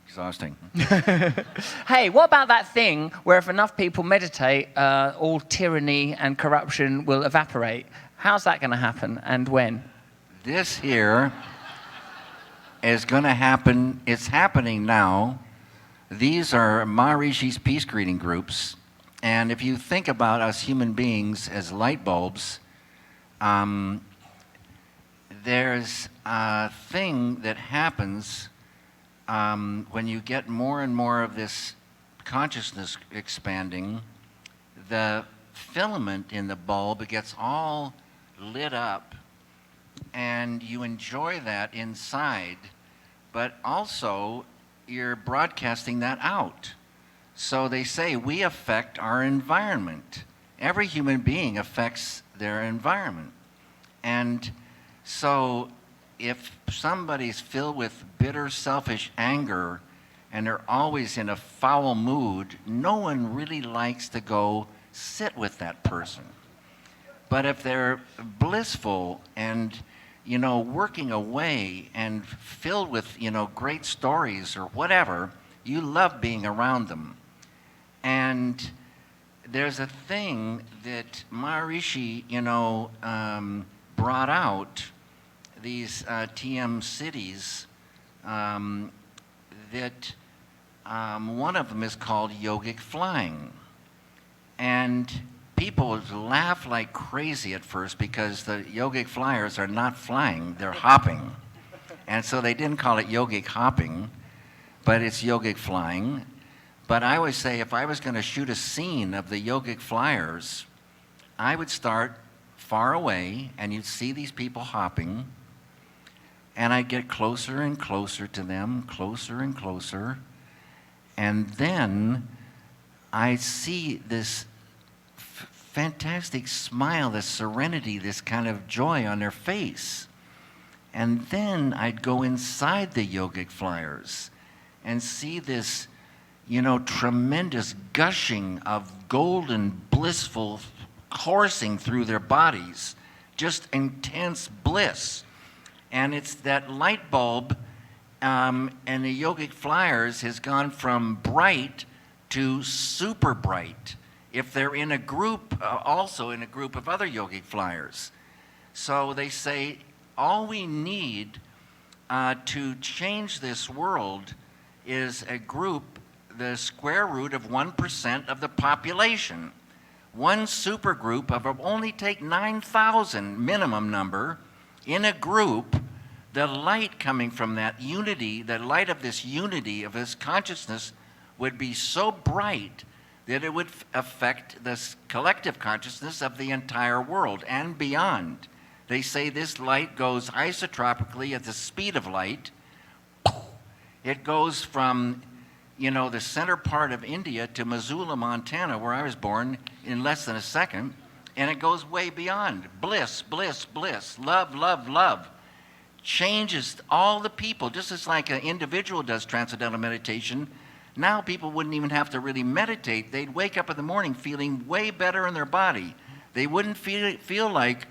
Exhausting. Hey, what about that thing where if enough people meditate, all tyranny and corruption will evaporate? How's that going to happen, and when? This here is going to happen. It's happening now. These are Maharishi's peace greeting groups. And if you think about us human beings as light bulbs, there's a thing that happens when you get more and more of this consciousness expanding. The filament in the bulb gets all lit up, and you enjoy that inside, but also you're broadcasting that out. So they say we affect our environment. Every human being affects their environment. And So if somebody's filled with bitter, selfish anger and they're always in a foul mood, no one really likes to go sit with that person. But if they're blissful and, working away and filled with, great stories or whatever, you love being around them. And there's a thing that Rishi, brought out, these TM cities, that one of them is called yogic flying. And people would laugh like crazy at first because the yogic flyers are not flying, they're hopping. And so they didn't call it yogic hopping, but it's yogic flying. But I always say if I was going to shoot a scene of the yogic flyers, I would start far away and you'd see these people hopping, and I'd get closer and closer to them, closer and closer, and then I see this fantastic smile, this serenity, this kind of joy on their face. And then I'd go inside the yogic flyers and see this, tremendous gushing of golden, blissful coursing through their bodies, just intense bliss. And it's that light bulb, and the yogic flyers has gone from bright to super bright if they're in a group, also in a group of other yogic flyers. So they say all we need to change this world is a group, the square root of 1% of the population. One super group of only take 9,000 minimum number in a group. The light coming from that unity, the light of this unity of this consciousness would be so bright that it would affect the collective consciousness of the entire world and beyond. They say this light goes isotropically at the speed of light. It goes from, the center part of India to Missoula, Montana, where I was born, in less than a second, and it goes way beyond. Bliss, bliss, bliss, love, love, love. Changes all the people, just as like an individual does transcendental meditation. Now people wouldn't even have to really meditate. They'd wake up in the morning feeling way better in their body. They wouldn't feel like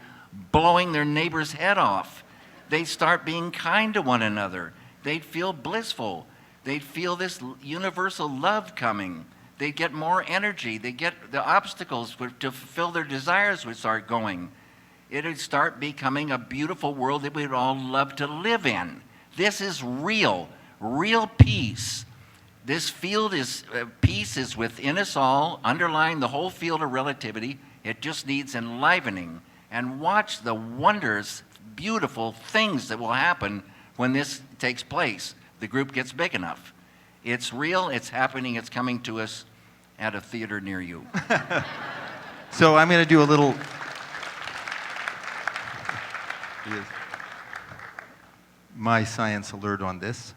blowing their neighbor's head off. They'd start being kind to one another. They'd feel blissful. They'd feel this universal love coming. They'd get more energy. They'd get the obstacles to fulfill their desires would start going. It would start becoming a beautiful world that we'd all love to live in. This is real peace. This field is, peace is within us all, underlying the whole field of relativity. It just needs enlivening. And watch the wonders, beautiful things that will happen when this takes place. The group gets big enough. It's real, it's happening, it's coming to us at a theater near you. So I'm going to do a little... my science alert on this.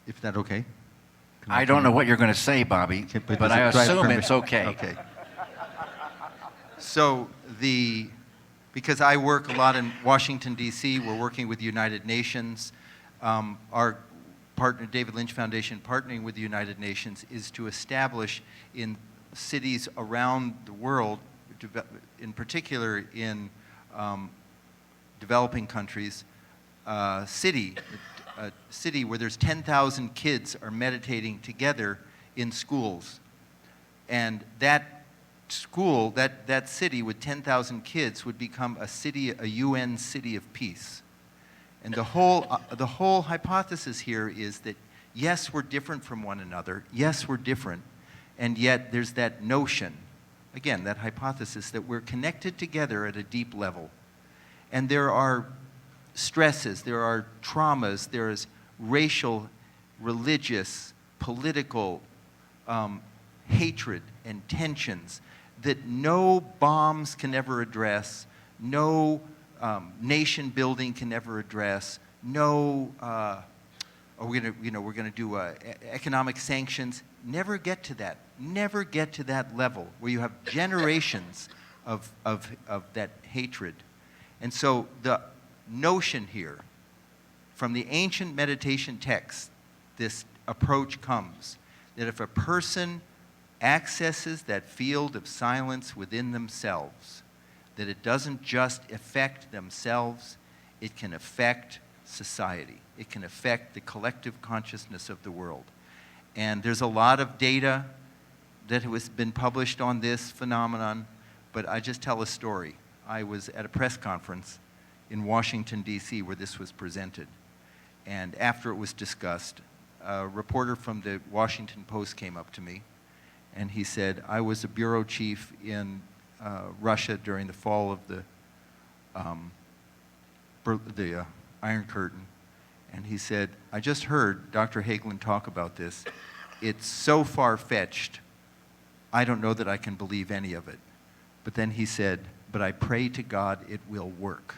If that okay? I don't know what you're going to say, Bobby, but I assume it's okay. Okay. So because I work a lot in Washington, D.C., we're working with the United Nations. Our partner, David Lynch Foundation, partnering with the United Nations, is to establish in cities around the world, in particular in developing countries, a city where there's 10,000 kids are meditating together in schools. And that school, that city with 10,000 kids would become a UN city of peace. And the whole hypothesis here is that, yes, we're different from one another. Yes, we're different. And yet there's that notion, again, that hypothesis that we're connected together at a deep level. And there are stresses, there are traumas, there is racial, religious, political hatred and tensions that no bombs can ever address, no nation building can ever address, no, we're going to do economic sanctions. Never get to that. Never get to that level where you have generations of that hatred And so the notion here, from the ancient meditation texts, this approach comes, that if a person accesses that field of silence within themselves, that it doesn't just affect themselves, it can affect society. It can affect the collective consciousness of the world. And there's a lot of data that has been published on this phenomenon, but I just tell a story. I was at a press conference in Washington, D.C., where this was presented. And after it was discussed, a reporter from the Washington Post came up to me, and he said, I was a bureau chief in Russia during the fall of the Iron Curtain. And he said, I just heard Dr. Hagelin talk about this. It's so far-fetched, I don't know that I can believe any of it. But then he said, but I pray to God it will work.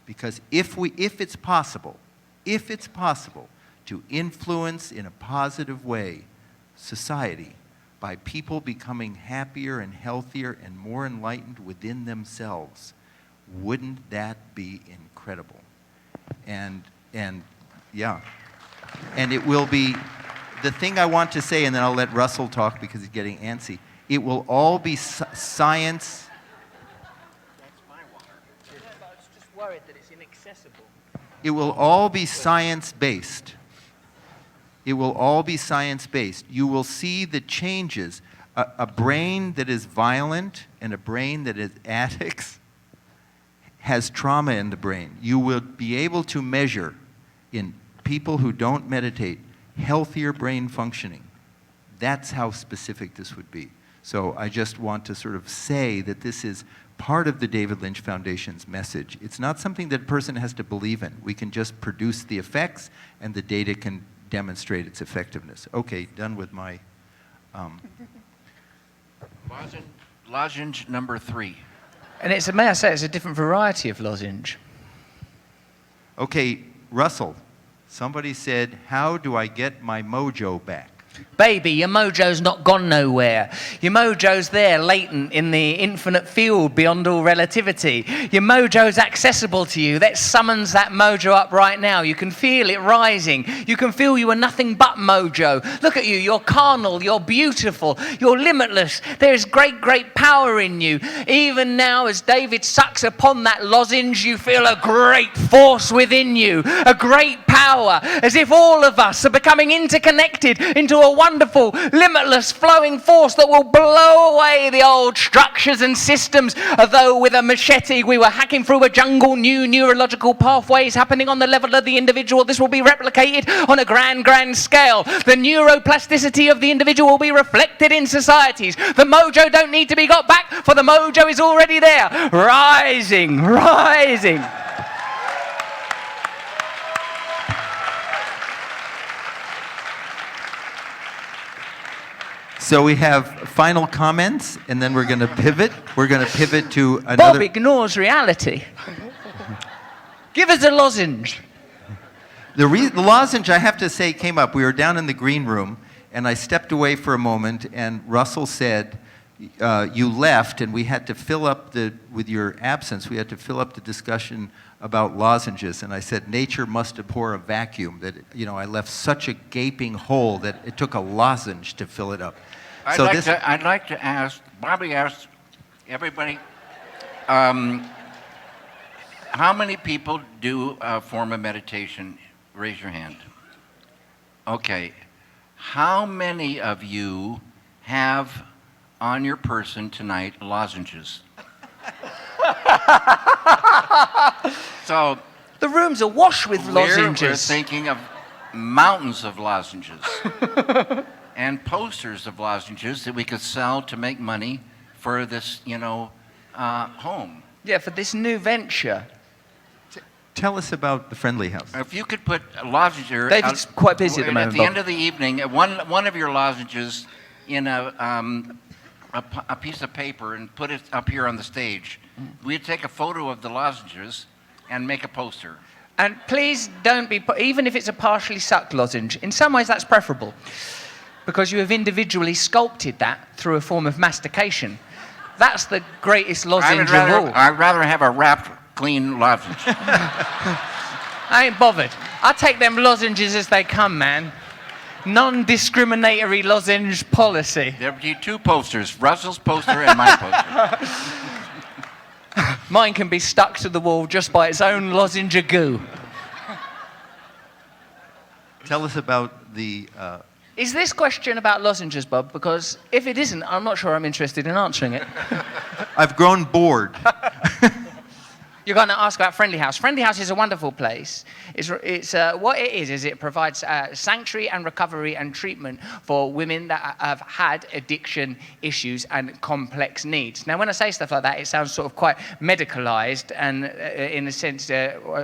Because if it's possible to influence in a positive way society by people becoming happier and healthier and more enlightened within themselves, wouldn't that be incredible? And yeah. And it will be, the thing I want to say, and then I'll let Russell talk because he's getting antsy, it will all be science. That's my water. Yeah, but I was just worried that it's inaccessible. It will all be science-based. It will all be science-based. You will see the changes. A brain that is violent and a brain that is addicts has trauma in the brain. You will be able to measure in people who don't meditate healthier brain functioning. That's how specific this would be. So I just want to sort of say that this is part of the David Lynch Foundation's message. It's not something that a person has to believe in. We can just produce the effects, and the data can demonstrate its effectiveness. Okay, done with my... Lozenge number 3. And it's, may I say, it's a different variety of lozenge. Okay, Russell, somebody said, how do I get my mojo back? Baby, your mojo's not gone nowhere. Your mojo's there, latent in the infinite field beyond all relativity. Your mojo's accessible to you. That summons that mojo up right now. You can feel it rising. You can feel you are nothing but mojo. Look at you. You're carnal. You're beautiful. You're limitless. There's great, great power in you. Even now, as David sucks upon that lozenge, you feel a great force within you, a great power, as if all of us are becoming interconnected into a wonderful, limitless, flowing force that will blow away the old structures and systems. Although with a machete we were hacking through a jungle, new neurological pathways happening on the level of the individual. This will be replicated on a grand, grand scale. The neuroplasticity of the individual will be reflected in societies. The mojo don't need to be got back, for the mojo is already there. Rising, rising. So we have final comments, and then we're going to pivot. We're going to pivot to another... Bob ignores reality. Give us a lozenge. The lozenge, I have to say, came up. We were down in the green room, and I stepped away for a moment, and Russell said, you left, and we had to fill up with your absence, we had to fill up the discussion about lozenges. And I said, nature must abhor a vacuum, that, I left such a gaping hole that it took a lozenge to fill it up. I'd like to ask, Bobby asked everybody, how many people do a form of meditation? Raise your hand. Okay. How many of you have on your person tonight lozenges? So the room's awash with lozenges. We're thinking of mountains of lozenges and posters of lozenges that we could sell to make money for this, home. Yeah, for this new venture. Tell us about the Friendly House. If you could put a lozenge here... David's quite busy at the moment, At the Bob. end of the evening, one of your lozenges in a piece of paper and put it up here on the stage. We'd take a photo of the lozenges and make a poster. And please don't be, even if it's a partially sucked lozenge, in some ways that's preferable, because you have individually sculpted that through a form of mastication. That's the greatest lozenge of all. I'd rather have a wrapped clean lozenge. I ain't bothered. I'll take them lozenges as they come, man. Non-discriminatory lozenge policy. There'll be 2 posters, Russell's poster and my poster. Mine can be stuck to the wall just by its own lozenge of goo. Tell us about the... Is this question about lozenges, Bob? Because if it isn't, I'm not sure I'm interested in answering it. I've grown bored. You're going to ask about Friendly House. Friendly House is a wonderful place. What it is it provides sanctuary and recovery and treatment for women that have had addiction issues and complex needs. Now, when I say stuff like that, it sounds sort of quite medicalized and, in a sense,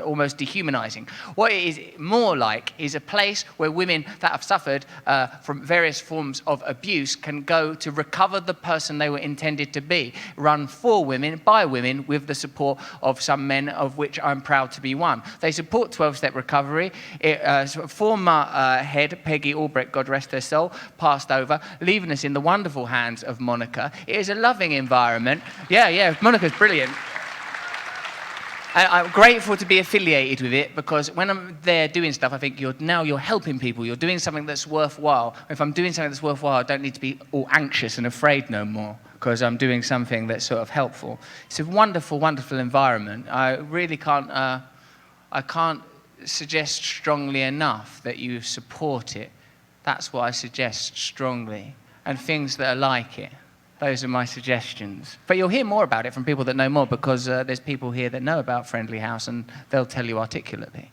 almost dehumanizing. What it is more like is a place where women that have suffered from various forms of abuse can go to recover the person they were intended to be, run for women, by women, with the support of some men, of which I'm proud to be one. They support 12-step recovery. Former head, Peggy Albrecht, God rest her soul, passed over, leaving us in the wonderful hands of Monica. It is a loving environment. Yeah, Monica's brilliant. I'm grateful to be affiliated with it, because when I'm there doing stuff, I think you're helping people. You're doing something that's worthwhile. If I'm doing something that's worthwhile, I don't need to be all anxious and afraid no more, because I'm doing something that's sort of helpful. It's a wonderful, wonderful environment. I really can't suggest strongly enough that you support it. That's what I suggest strongly. And things that are like it. Those are my suggestions. But you'll hear more about it from people that know more, because there's people here that know about Friendly House, and they'll tell you articulately.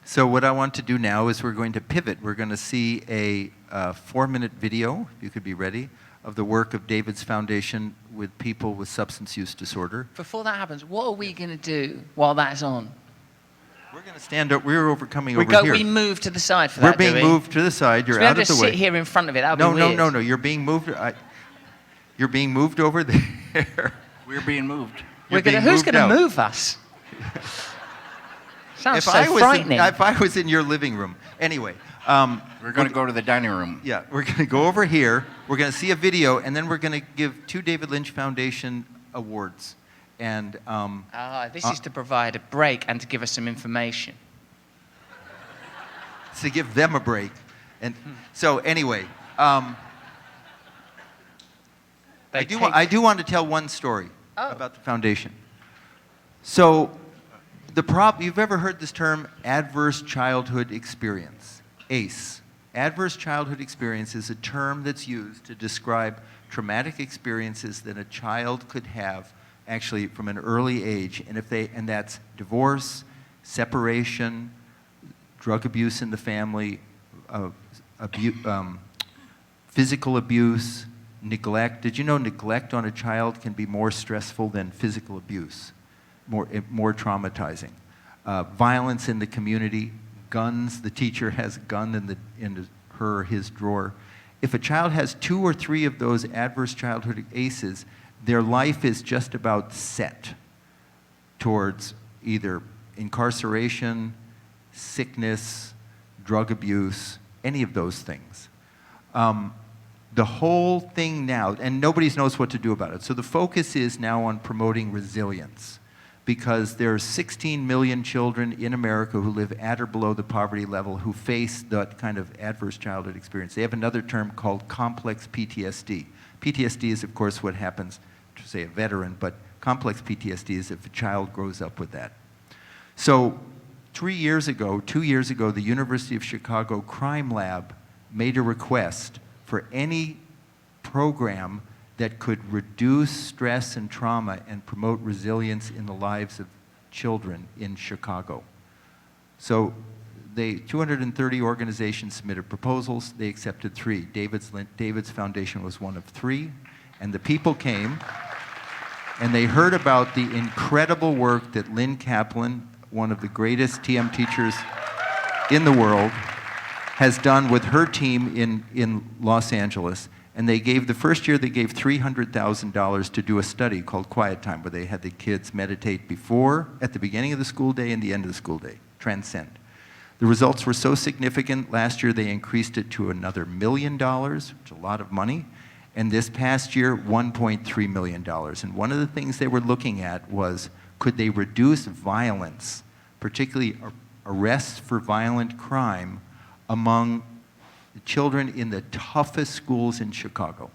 So what I want to do now is we're going to pivot. We're going to see a 4-minute video, if you could be ready, of the work of David's foundation with people with substance use disorder. Before that happens, what are we going to do while that's on? We're going to stand up. We're coming over here. We move to the side for We're that, being do we? moved to the side. You're So we out have of to the way. sit here in front of it. That would be weird. No. You're being moved. You're being moved over there. We're being moved. You're being Who's moved going to out. move us? Sounds so If frightening. I was in your living room. Anyway. We're going to go to the dining room. Yeah, we're going to go over here. We're going to see a video, and then we're going to give 2 David Lynch Foundation awards. And this is to provide a break and to give us some information. to give them a break. And so anyway, I do want to tell one story about the foundation. So you've ever heard this term, adverse childhood experience, ACE. Adverse childhood experience is a term that's used to describe traumatic experiences that a child could have actually from an early age, and that's divorce, separation, drug abuse in the family, physical abuse, neglect. Did you know neglect on a child can be more stressful than physical abuse, more traumatizing? Violence in the community, guns. The teacher has a gun in her or his drawer. If a child has 2 or 3 of those adverse childhood ACEs, their life is just about set towards either incarceration, sickness, drug abuse, any of those things. The whole thing now, and nobody knows what to do about it, so the focus is now on promoting resilience, because there are 16 million children in America who live at or below the poverty level who face that kind of adverse childhood experience. They have another term called complex PTSD. PTSD is, of course, what happens to, say, a veteran, but complex PTSD is if a child grows up with that. So 2 years ago, the University of Chicago Crime Lab made a request for any program that could reduce stress and trauma and promote resilience in the lives of children in Chicago. So 230 organizations submitted proposals. They accepted 3. David's foundation was one of 3. And the people came, and they heard about the incredible work that Lynn Kaplan, one of the greatest TM teachers in the world, has done with her team in Los Angeles. And the first year they gave $300,000 to do a study called Quiet Time, where they had the kids meditate at the beginning of the school day and the end of the school day, transcend. The results were so significant, last year they increased it to another $1 million, which is a lot of money. And this past year, $1.3 million. And one of the things they were looking at was, could they reduce violence, particularly arrests for violent crime, among children in the toughest schools in Chicago?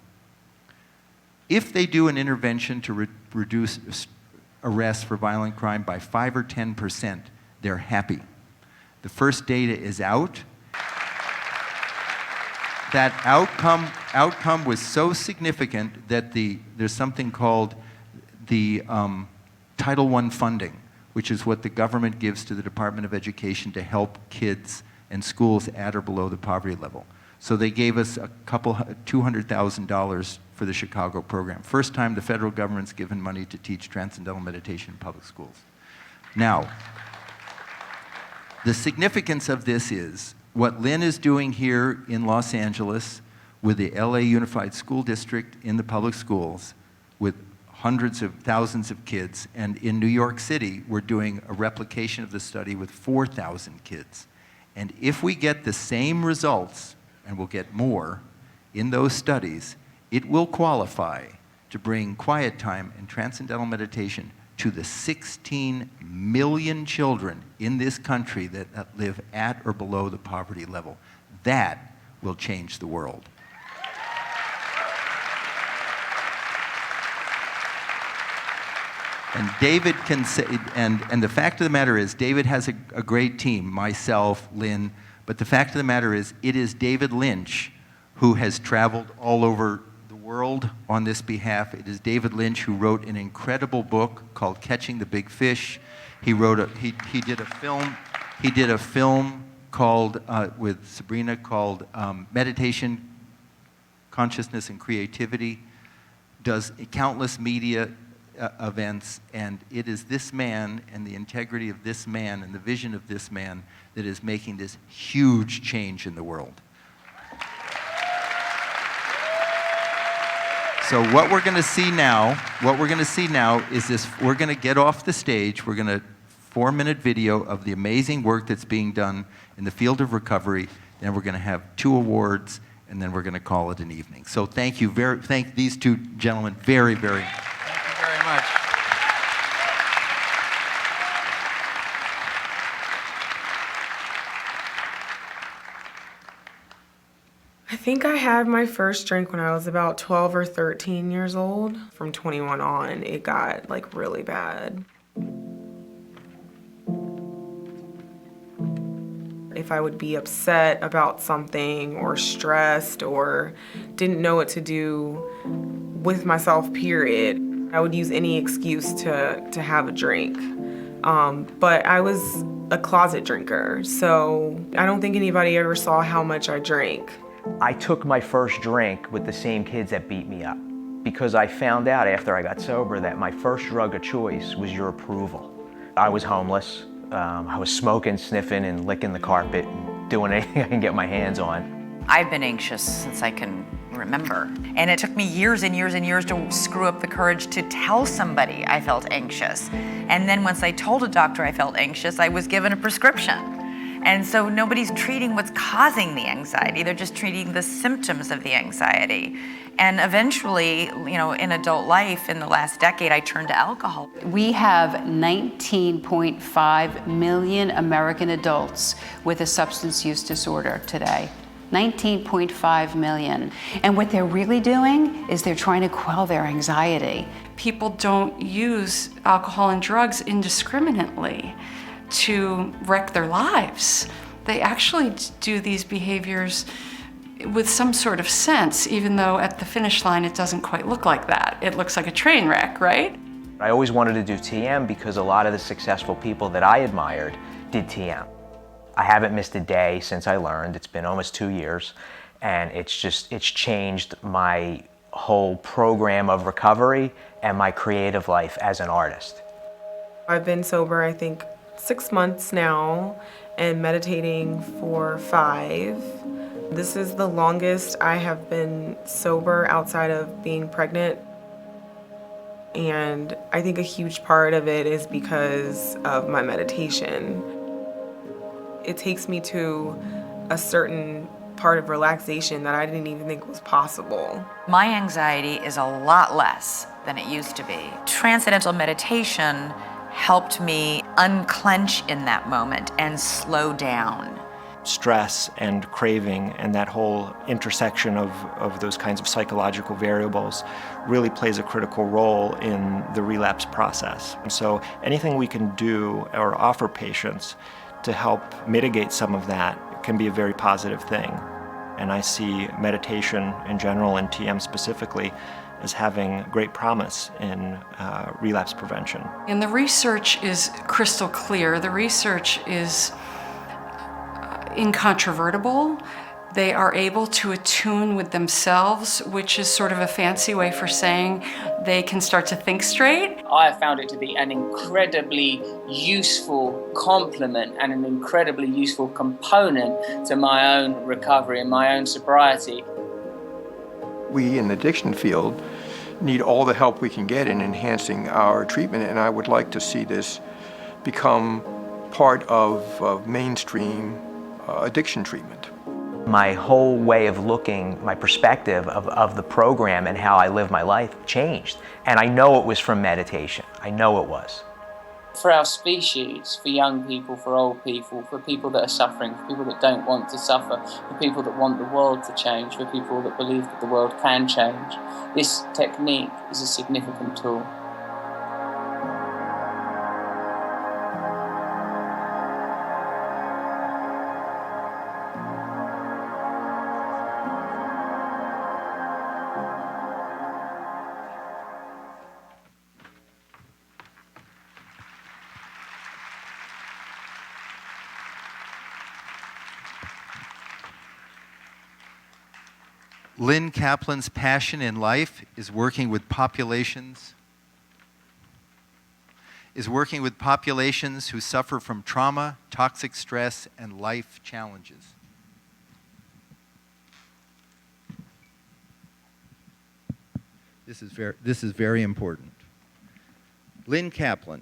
If they do an intervention to reduce arrests for violent crime by 5 or 10%, they're happy. The first data is out. That outcome was so significant that there's something called the Title I funding, which is what the government gives to the Department of Education to help kids and schools at or below the poverty level. So they gave us $200,000 for the Chicago program. First time the federal government's given money to teach Transcendental Meditation in public schools. Now, the significance of this is what Lynn is doing here in Los Angeles with the LA Unified School District in the public schools with hundreds of thousands of kids, and in New York City, we're doing a replication of the study with 4,000 kids. And if we get the same results, and we'll get more in those studies, it will qualify to bring quiet time and transcendental meditation to the 16 million children in this country that live at or below the poverty level. That will change the world. And David can say, and the fact of the matter is, David has a great team, myself, Lynn, but the fact of the matter is, it is David Lynch who has traveled all over the world on this behalf. It is David Lynch who wrote an incredible book called Catching the Big Fish. He did a film called with Sabrina called Meditation, Consciousness, and Creativity. Does countless media events, and it is this man and the integrity of this man and the vision of this man that is making this huge change in the world. So what we're going to see now is this: we're going to get off the stage, we're going to 4-minute video of the amazing work that's being done in the field of recovery, then we're going to have 2 awards, and then we're going to call it an evening. So thank these 2 gentlemen very, very much. Very much. I think I had my first drink when I was about 12 or 13 years old. From 21 on, it got like really bad. If I would be upset about something or stressed or didn't know what to do with myself, period, I would use any excuse to have a drink. But I was a closet drinker, so I don't think anybody ever saw how much I drank. I took my first drink with the same kids that beat me up because I found out after I got sober that my first drug of choice was your approval. I was homeless. I was smoking, sniffing, and licking the carpet and doing anything I can get my hands on. I've been anxious since I can remember. And it took me years and years and years to screw up the courage to tell somebody I felt anxious. And then once I told a doctor I felt anxious, I was given a prescription. And so nobody's treating what's causing the anxiety, they're just treating the symptoms of the anxiety. And eventually, in adult life, in the last decade, I turned to alcohol. We have 19.5 million American adults with a substance use disorder today. 19.5 million. And what they're really doing is they're trying to quell their anxiety. People don't use alcohol and drugs indiscriminately to wreck their lives. They actually do these behaviors with some sort of sense, even though at the finish line it doesn't quite look like that. It looks like a train wreck, right? I always wanted to do TM because a lot of the successful people that I admired did TM. I haven't missed a day since I learned. It's been almost 2 years, and it's changed my whole program of recovery and my creative life as an artist. I've been sober, I think, 6 months now, and meditating for 5. This is the longest I have been sober outside of being pregnant. And I think a huge part of it is because of my meditation. It takes me to a certain part of relaxation that I didn't even think was possible. My anxiety is a lot less than it used to be. Transcendental meditation helped me unclench in that moment and slow down. Stress and craving and that whole intersection of those kinds of psychological variables really plays a critical role in the relapse process. And so anything we can do or offer patients to help mitigate some of that can be a very positive thing. And I see meditation in general and TM specifically as having great promise in relapse prevention. And the research is crystal clear. The research is incontrovertible. They are able to attune with themselves, which is sort of a fancy way for saying they can start to think straight. I have found it to be an incredibly useful complement and an incredibly useful component to my own recovery and my own sobriety. We in the addiction field need all the help we can get in enhancing our treatment, and I would like to see this become part of mainstream addiction treatment. My whole way of looking, my perspective of the program and how I live my life changed. And I know it was from meditation. I know it was. For our species, for young people, for old people, for people that are suffering, for people that don't want to suffer, for people that want the world to change, for people that believe that the world can change, this technique is a significant tool. Lynn Kaplan's passion in life is working with populations who suffer from trauma, toxic stress, and life challenges. This is very important. Lynn Kaplan,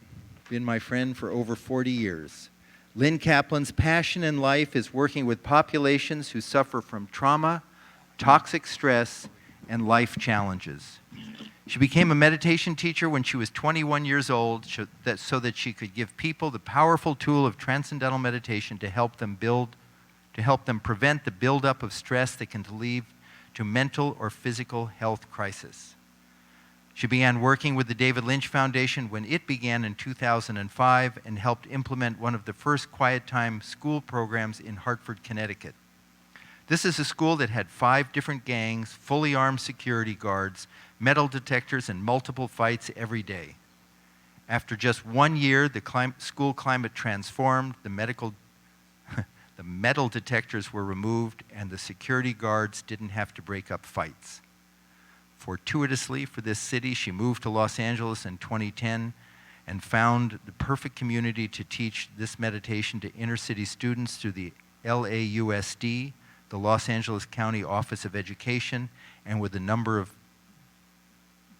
been my friend for over 40 years. Lynn Kaplan's passion in life is working with populations who suffer from trauma, toxic stress, and life challenges. She became a meditation teacher when she was 21 years old so that she could give people the powerful tool of transcendental meditation to help them prevent the buildup of stress that can lead to mental or physical health crisis. She began working with the David Lynch Foundation when it began in 2005 and helped implement one of the first quiet time school programs in Hartford, Connecticut. This is a school that had 5 different gangs, fully armed security guards, metal detectors, and multiple fights every day. After just 1 year, the school climate transformed, the metal detectors were removed, and the security guards didn't have to break up fights. Fortuitously for this city, she moved to Los Angeles in 2010 and found the perfect community to teach this meditation to inner city students through the LAUSD, the Los Angeles County Office of Education, and with a number of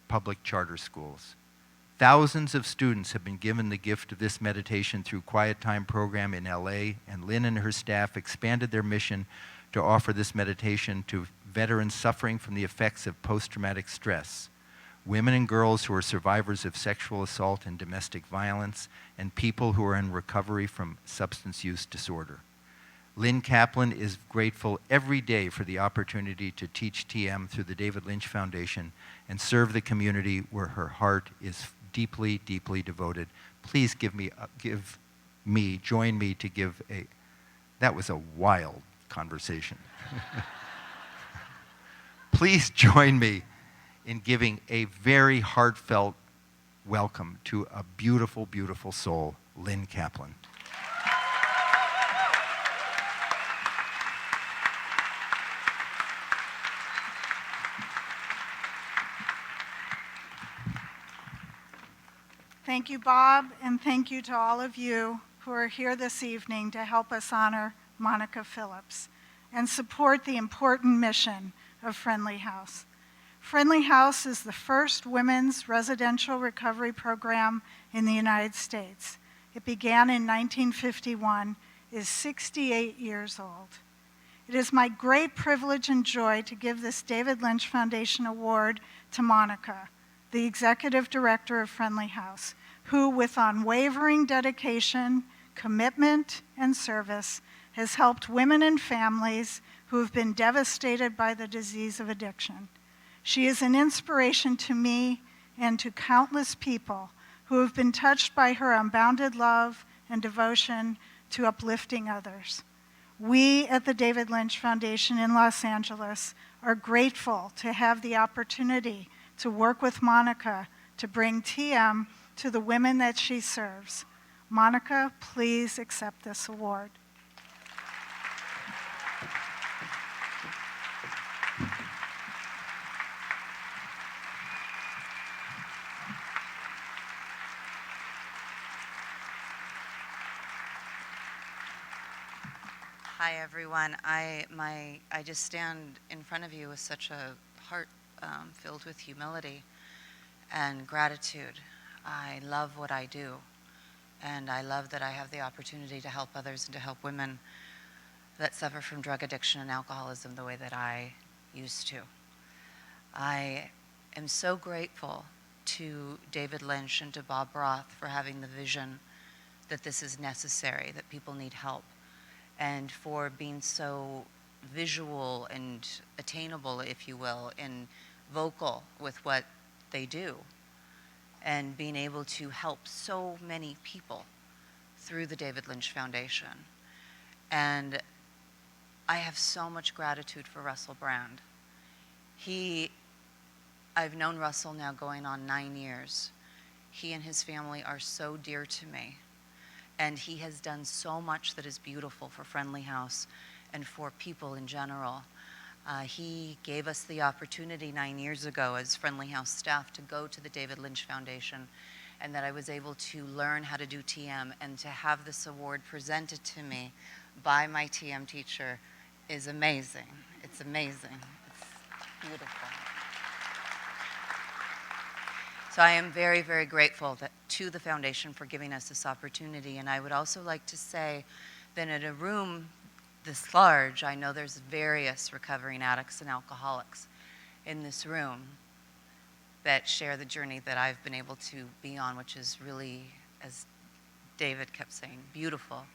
public charter schools. Thousands of students have been given the gift of this meditation through Quiet Time program in LA, and Lynn and her staff expanded their mission to offer this meditation to veterans suffering from the effects of post-traumatic stress, women and girls who are survivors of sexual assault and domestic violence, and people who are in recovery from substance use disorder. Lynn Kaplan is grateful every day for the opportunity to teach TM through the David Lynch Foundation and serve the community where her heart is deeply, deeply devoted. Please join me to give that was a wild conversation. Please join me in giving a very heartfelt welcome to a beautiful, beautiful soul, Lynn Kaplan. Thank you, Bob, and thank you to all of you who are here this evening to help us honor Monica Phillips and support the important mission of Friendly House. Friendly House is the first women's residential recovery program in the United States. It began in 1951, is 68 years old. It is my great privilege and joy to give this David Lynch Foundation Award to Monica, the Executive Director of Friendly House, who, with unwavering dedication, commitment, and service, has helped women and families who have been devastated by the disease of addiction. She is an inspiration to me and to countless people who have been touched by her unbounded love and devotion to uplifting others. We at the David Lynch Foundation in Los Angeles are grateful to have the opportunity to work with Monica to bring TM to the women that she serves. Monica, please accept this award. Hi, everyone. I just stand in front of you with such a heart filled with humility and gratitude. I love what I do, and I love that I have the opportunity to help others and to help women that suffer from drug addiction and alcoholism the way that I used to. I am so grateful to David Lynch and to Bob Roth for having the vision that this is necessary, that people need help, and for being so visual and attainable, if you will, and vocal with what they do, and being able to help so many people through the David Lynch Foundation. And I have so much gratitude for Russell Brand. I've known Russell now going on 9 years. He and his family are so dear to me. And he has done so much that is beautiful for Friendly House and for people in general. He gave us the opportunity 9 years ago as Friendly House staff to go to the David Lynch Foundation, and that I was able to learn how to do TM, and to have this award presented to me by my TM teacher is amazing. It's amazing. It's beautiful. So I am very, very grateful to the foundation for giving us this opportunity. And I would also like to say that in a room this large, I know there's various recovering addicts and alcoholics in this room that share the journey that I've been able to be on, which is really, as David kept saying, beautiful.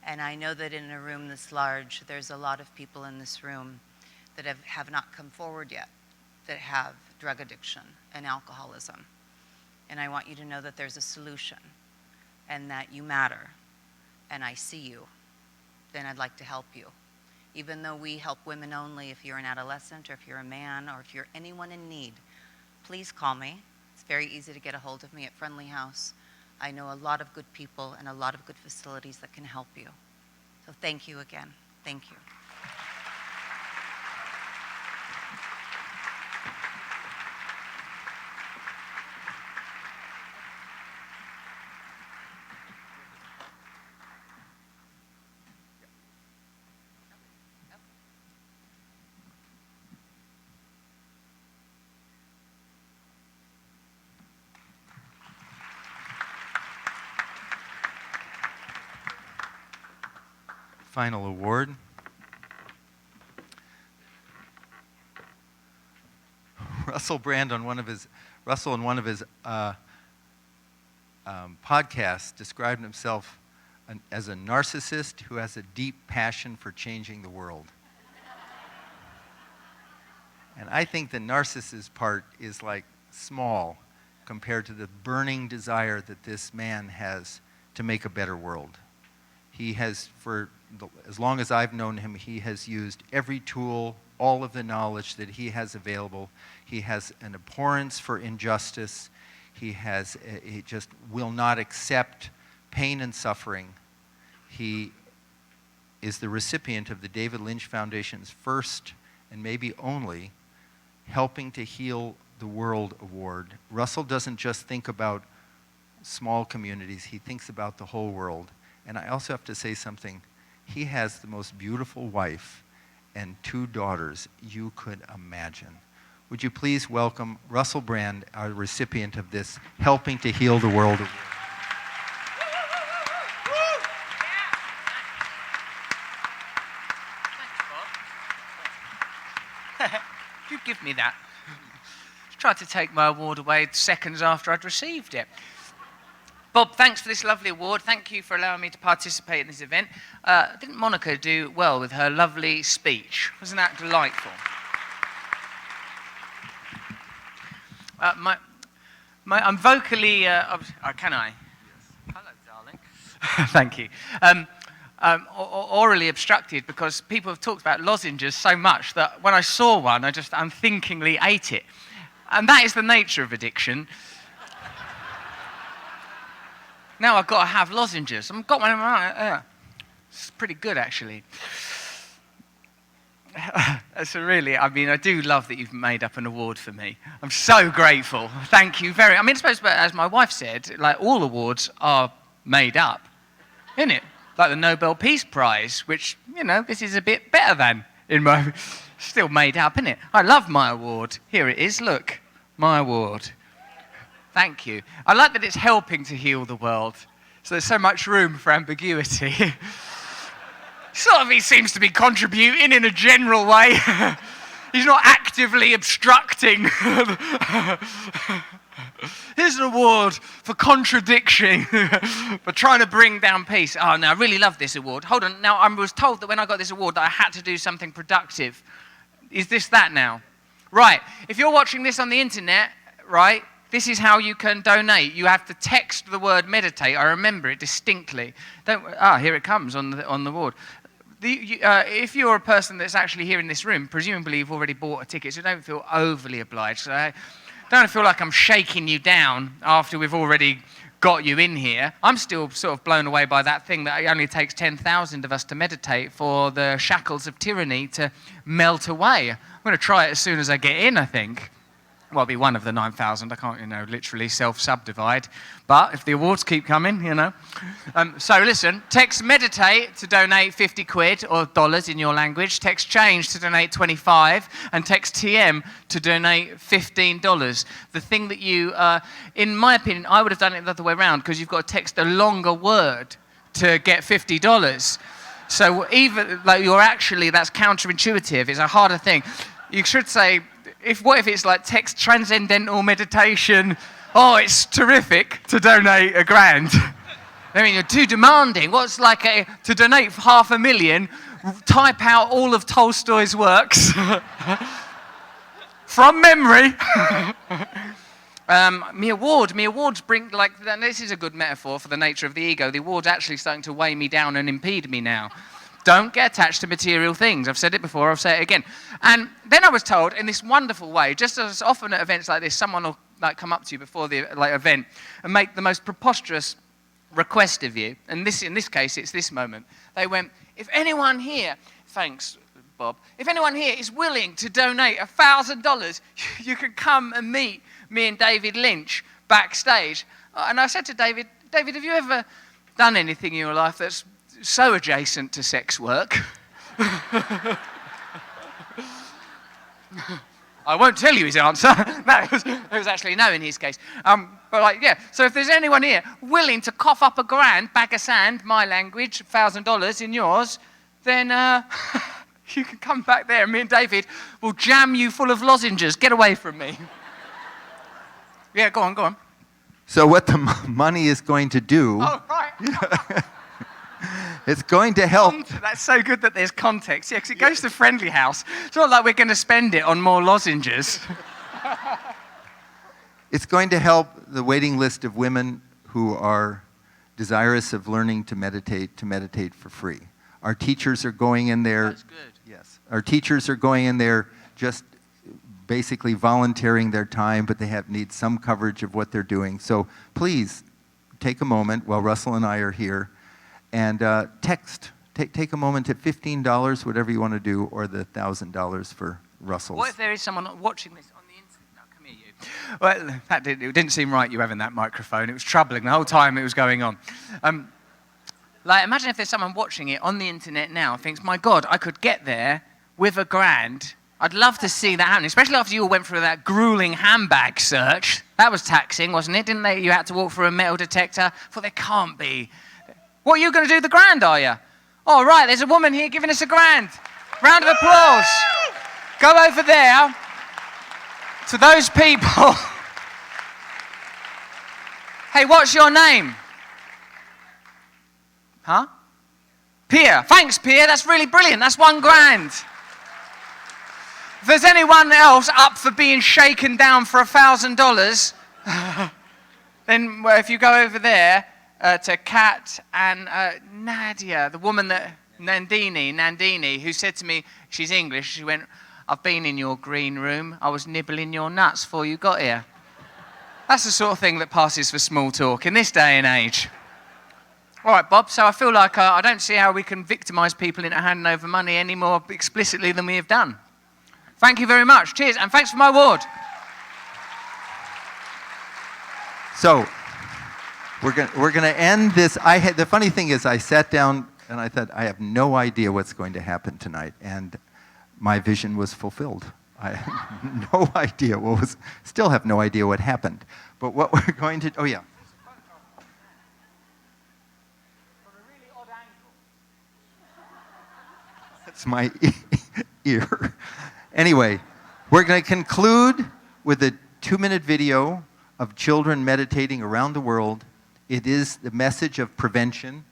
And I know that in a room this large, there's a lot of people in this room that have not come forward yet, that have drug addiction and alcoholism. And I want you to know that there's a solution and that you matter, and I see you. Then I'd like to help you. Even though we help women only, if you're an adolescent or if you're a man or if you're anyone in need, please call me. It's very easy to get a hold of me at Friendly House. I know a lot of good people and a lot of good facilities that can help you. So thank you again. Thank you. Final award. Russell Brand in one of his podcasts described himself as a narcissist who has a deep passion for changing the world. And I think the narcissist part is like small compared to the burning desire that this man has to make a better world. He has, as long as I've known him, he has used every tool, all of the knowledge that he has available. He has an abhorrence for injustice. He just will not accept pain and suffering. He is the recipient of the David Lynch Foundation's first and maybe only Helping to Heal the World Award. Russell doesn't just think about small communities, he thinks about the whole world. And I also have to say something. He has the most beautiful wife and 2 daughters you could imagine. Would you please welcome Russell Brand, our recipient of this Helping to Heal the World Award. You give me that. Tried to take my award away seconds after I'd received it. Bob, thanks for this lovely award. Thank you for allowing me to participate in this event. Didn't Monica do well with her lovely speech? Wasn't that delightful? I'm vocally... can I? Yes. Hello, darling. Thank you. Orally obstructed because people have talked about lozenges so much that when I saw one, I just unthinkingly ate it. And that is the nature of addiction. Now I've got to have lozenges. I've got one in my mouth. It's pretty good, actually. So really, I mean, I do love that you've made up an award for me. I'm so grateful. Thank you very... I mean, I suppose, but as my wife said, like, all awards are made up, isn't it? Like the Nobel Peace Prize, which, you know, this is a bit better than in my... Still made up, isn't it? I love my award. Here it is, look. My award. Thank you. I like that it's helping to heal the world. So there's so much room for ambiguity. Sort of he seems to be contributing in a general way. He's not actively obstructing. Here's an award for contradiction, for trying to bring down peace. Oh, no, I really love this award. Hold on. Now, I was told that when I got this award that I had to do something productive. Is this that now? Right. If you're watching this on the internet, right, this is how you can donate. You have to text the word meditate. I remember it distinctly. Here it comes on the board. If you're a person that's actually here in this room, presumably you've already bought a ticket, so don't feel overly obliged. So I don't feel like I'm shaking you down after we've already got you in here. I'm still sort of blown away by that thing that it only takes 10,000 of us to meditate for the shackles of tyranny to melt away. I'm going to try it as soon as I get in, I think. Well, it'll be one of the 9,000. I can't, literally self-subdivide. But if the awards keep coming, So listen, text meditate to donate 50 quid or dollars in your language. Text change to donate 25. And text TM to donate $15. The thing that you, in my opinion, I would have done it the other way around because you've got to text a longer word to get $50. So even, that's counterintuitive. It's a harder thing. You should say... What if it's like text Transcendental Meditation? Oh, it's terrific to donate $1,000. I mean, you're too demanding. What's like to donate $500,000? Type out all of Tolstoy's works from memory. Me awards bring this is a good metaphor for the nature of the ego. The award's actually starting to weigh me down and impede me now. Don't get attached to material things. I've said it before, I'll say it again. And then I was told in this wonderful way, just as often at events like this, someone will come up to you before the event and make the most preposterous request of you. And in this case, it's this moment. They went, if anyone here, thanks, Bob, if anyone here is willing to donate $1,000, you can come and meet me and David Lynch backstage. And I said to David, have you ever done anything in your life that's so adjacent to sex work? I won't tell you his answer. No, it was actually no in his case. So if there's anyone here willing to cough up $1,000, bag of sand, my language, $1,000 in yours, then you can come back there and me and David will jam you full of lozenges. Get away from me. Yeah, go on. So what the money is going to do... Oh, right. It's going to help. That's so good that there's context. Yeah, because it goes to Friendly House. It's not like we're going to spend it on more lozenges. It's going to help the waiting list of women who are desirous of learning to meditate for free. Our teachers are going in there. That's good. Yes. Our teachers are going in there just basically volunteering their time, but they need some coverage of what they're doing. So please take a moment while Russell and I are here and take a moment at $15, whatever you want to do, or the $1,000 for Russell's. What if there is someone watching this on the internet? No, come here, you. Well, it didn't seem right you having that microphone. It was troubling the whole time it was going on. Imagine if there's someone watching it on the internet now and thinks, my God, I could get there with $1,000. I'd love to see that happen, especially after you all went through that grueling handbag search. That was taxing, wasn't it? Didn't they? You had to walk through a metal detector. I thought there can't be. What are you going to do with $1,000, are you? Oh, right, there's a woman here giving us $1,000. Round of applause. Go over there. To those people. Hey, what's your name? Huh? Pierre. Thanks, Pierre. That's really brilliant. That's $1,000. If there's anyone else up for being shaken down for $1,000, then if you go over there to Kat and Nadia, the woman that Nandini, who said to me, she's English, she went, I've been in your green room. I was nibbling your nuts before you got here. That's the sort of thing that passes for small talk in this day and age. All right, Bob, so I feel like I don't see how we can victimise people into handing over money any more explicitly than we have done. Thank you very much. Cheers, and thanks for my award. So, we're going to end this. The funny thing is, I sat down and I thought, I have no idea what's going to happen tonight, and my vision was fulfilled. I have no idea still have no idea what happened. But what we're going to, oh yeah. That's my ear. Anyway, we're going to conclude with a 2-minute video of children meditating around the world. It is the message of prevention.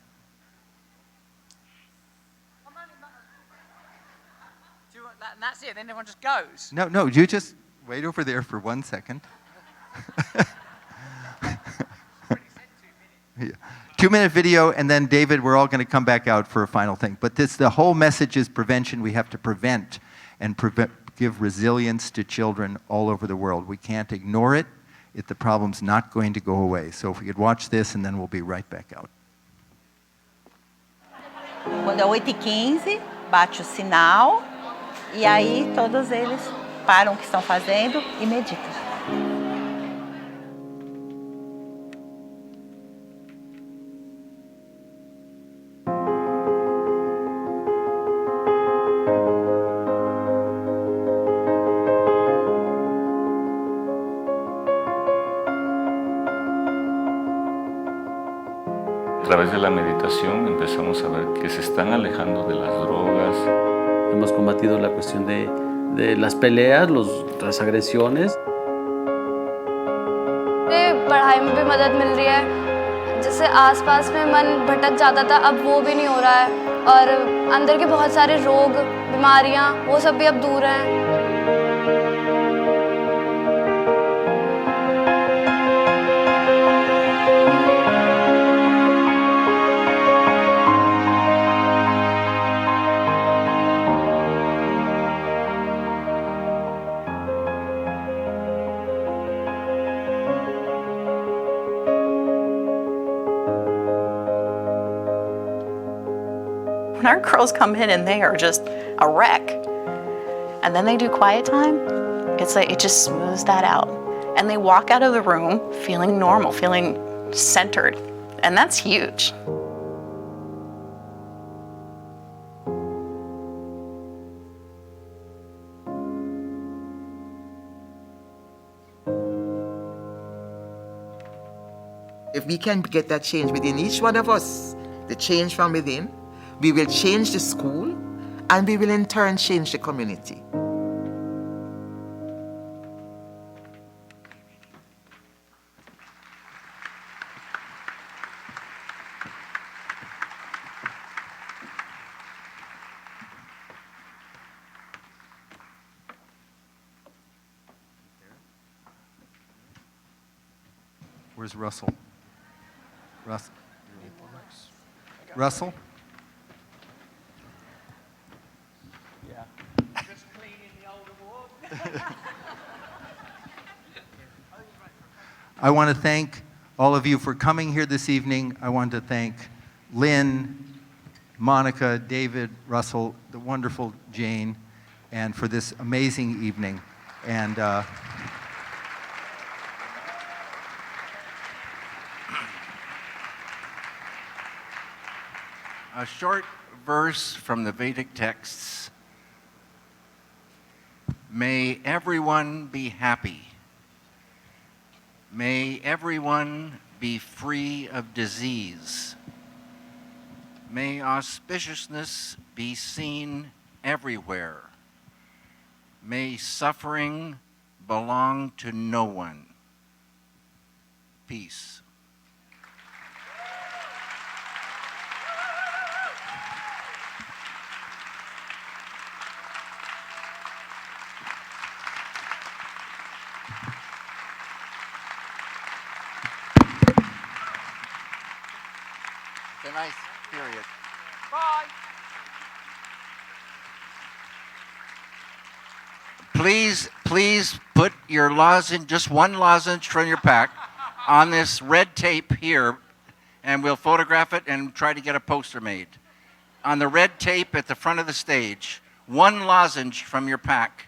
And that's it, then everyone just goes. No, you just wait over there for 1 second. Yeah. 2-minute video, and then David, we're all going to come back out for a final thing. But the whole message is prevention. We have to prevent and give resilience to children all over the world. We can't ignore it. The problem's not going to go away. So if we could watch this, and then we'll be right back out. Quando é 8h15, bate o sinal, e aí todos eles param o que estão fazendo e meditam. A través de la meditación empezamos a ver que se están alejando de las drogas. Hemos combatido la cuestión de las peleas, las agresiones. पढ़ाई में भी मदद मिल रही है, जैसे आसपास में मन भटक जाता था, अब वो भी नहीं हो रहा है, और अंदर के बहुत सारे रोग, बीमारियां, वो सब भी अब दूर हैं. When our girls come in and they are just a wreck, and then they do quiet time, it's like it just smooths that out. And they walk out of the room feeling normal, feeling centered, and that's huge. If we can get that change within each one of us, the change from within, we will change the school, and we will in turn change the community. Where's Russell? Russell? I want to thank all of you for coming here this evening. I want to thank Lynn, Monica, David, Russell, the wonderful Jane, and for this amazing evening. And A short verse from the Vedic texts. May everyone be happy. May everyone be free of disease. May auspiciousness be seen everywhere. May suffering belong to no one. Peace. It's a nice period. Bye. Please put your lozenge, just one lozenge from your pack, on this red tape here, and we'll photograph it and try to get a poster made. On the red tape at the front of the stage, one lozenge from your pack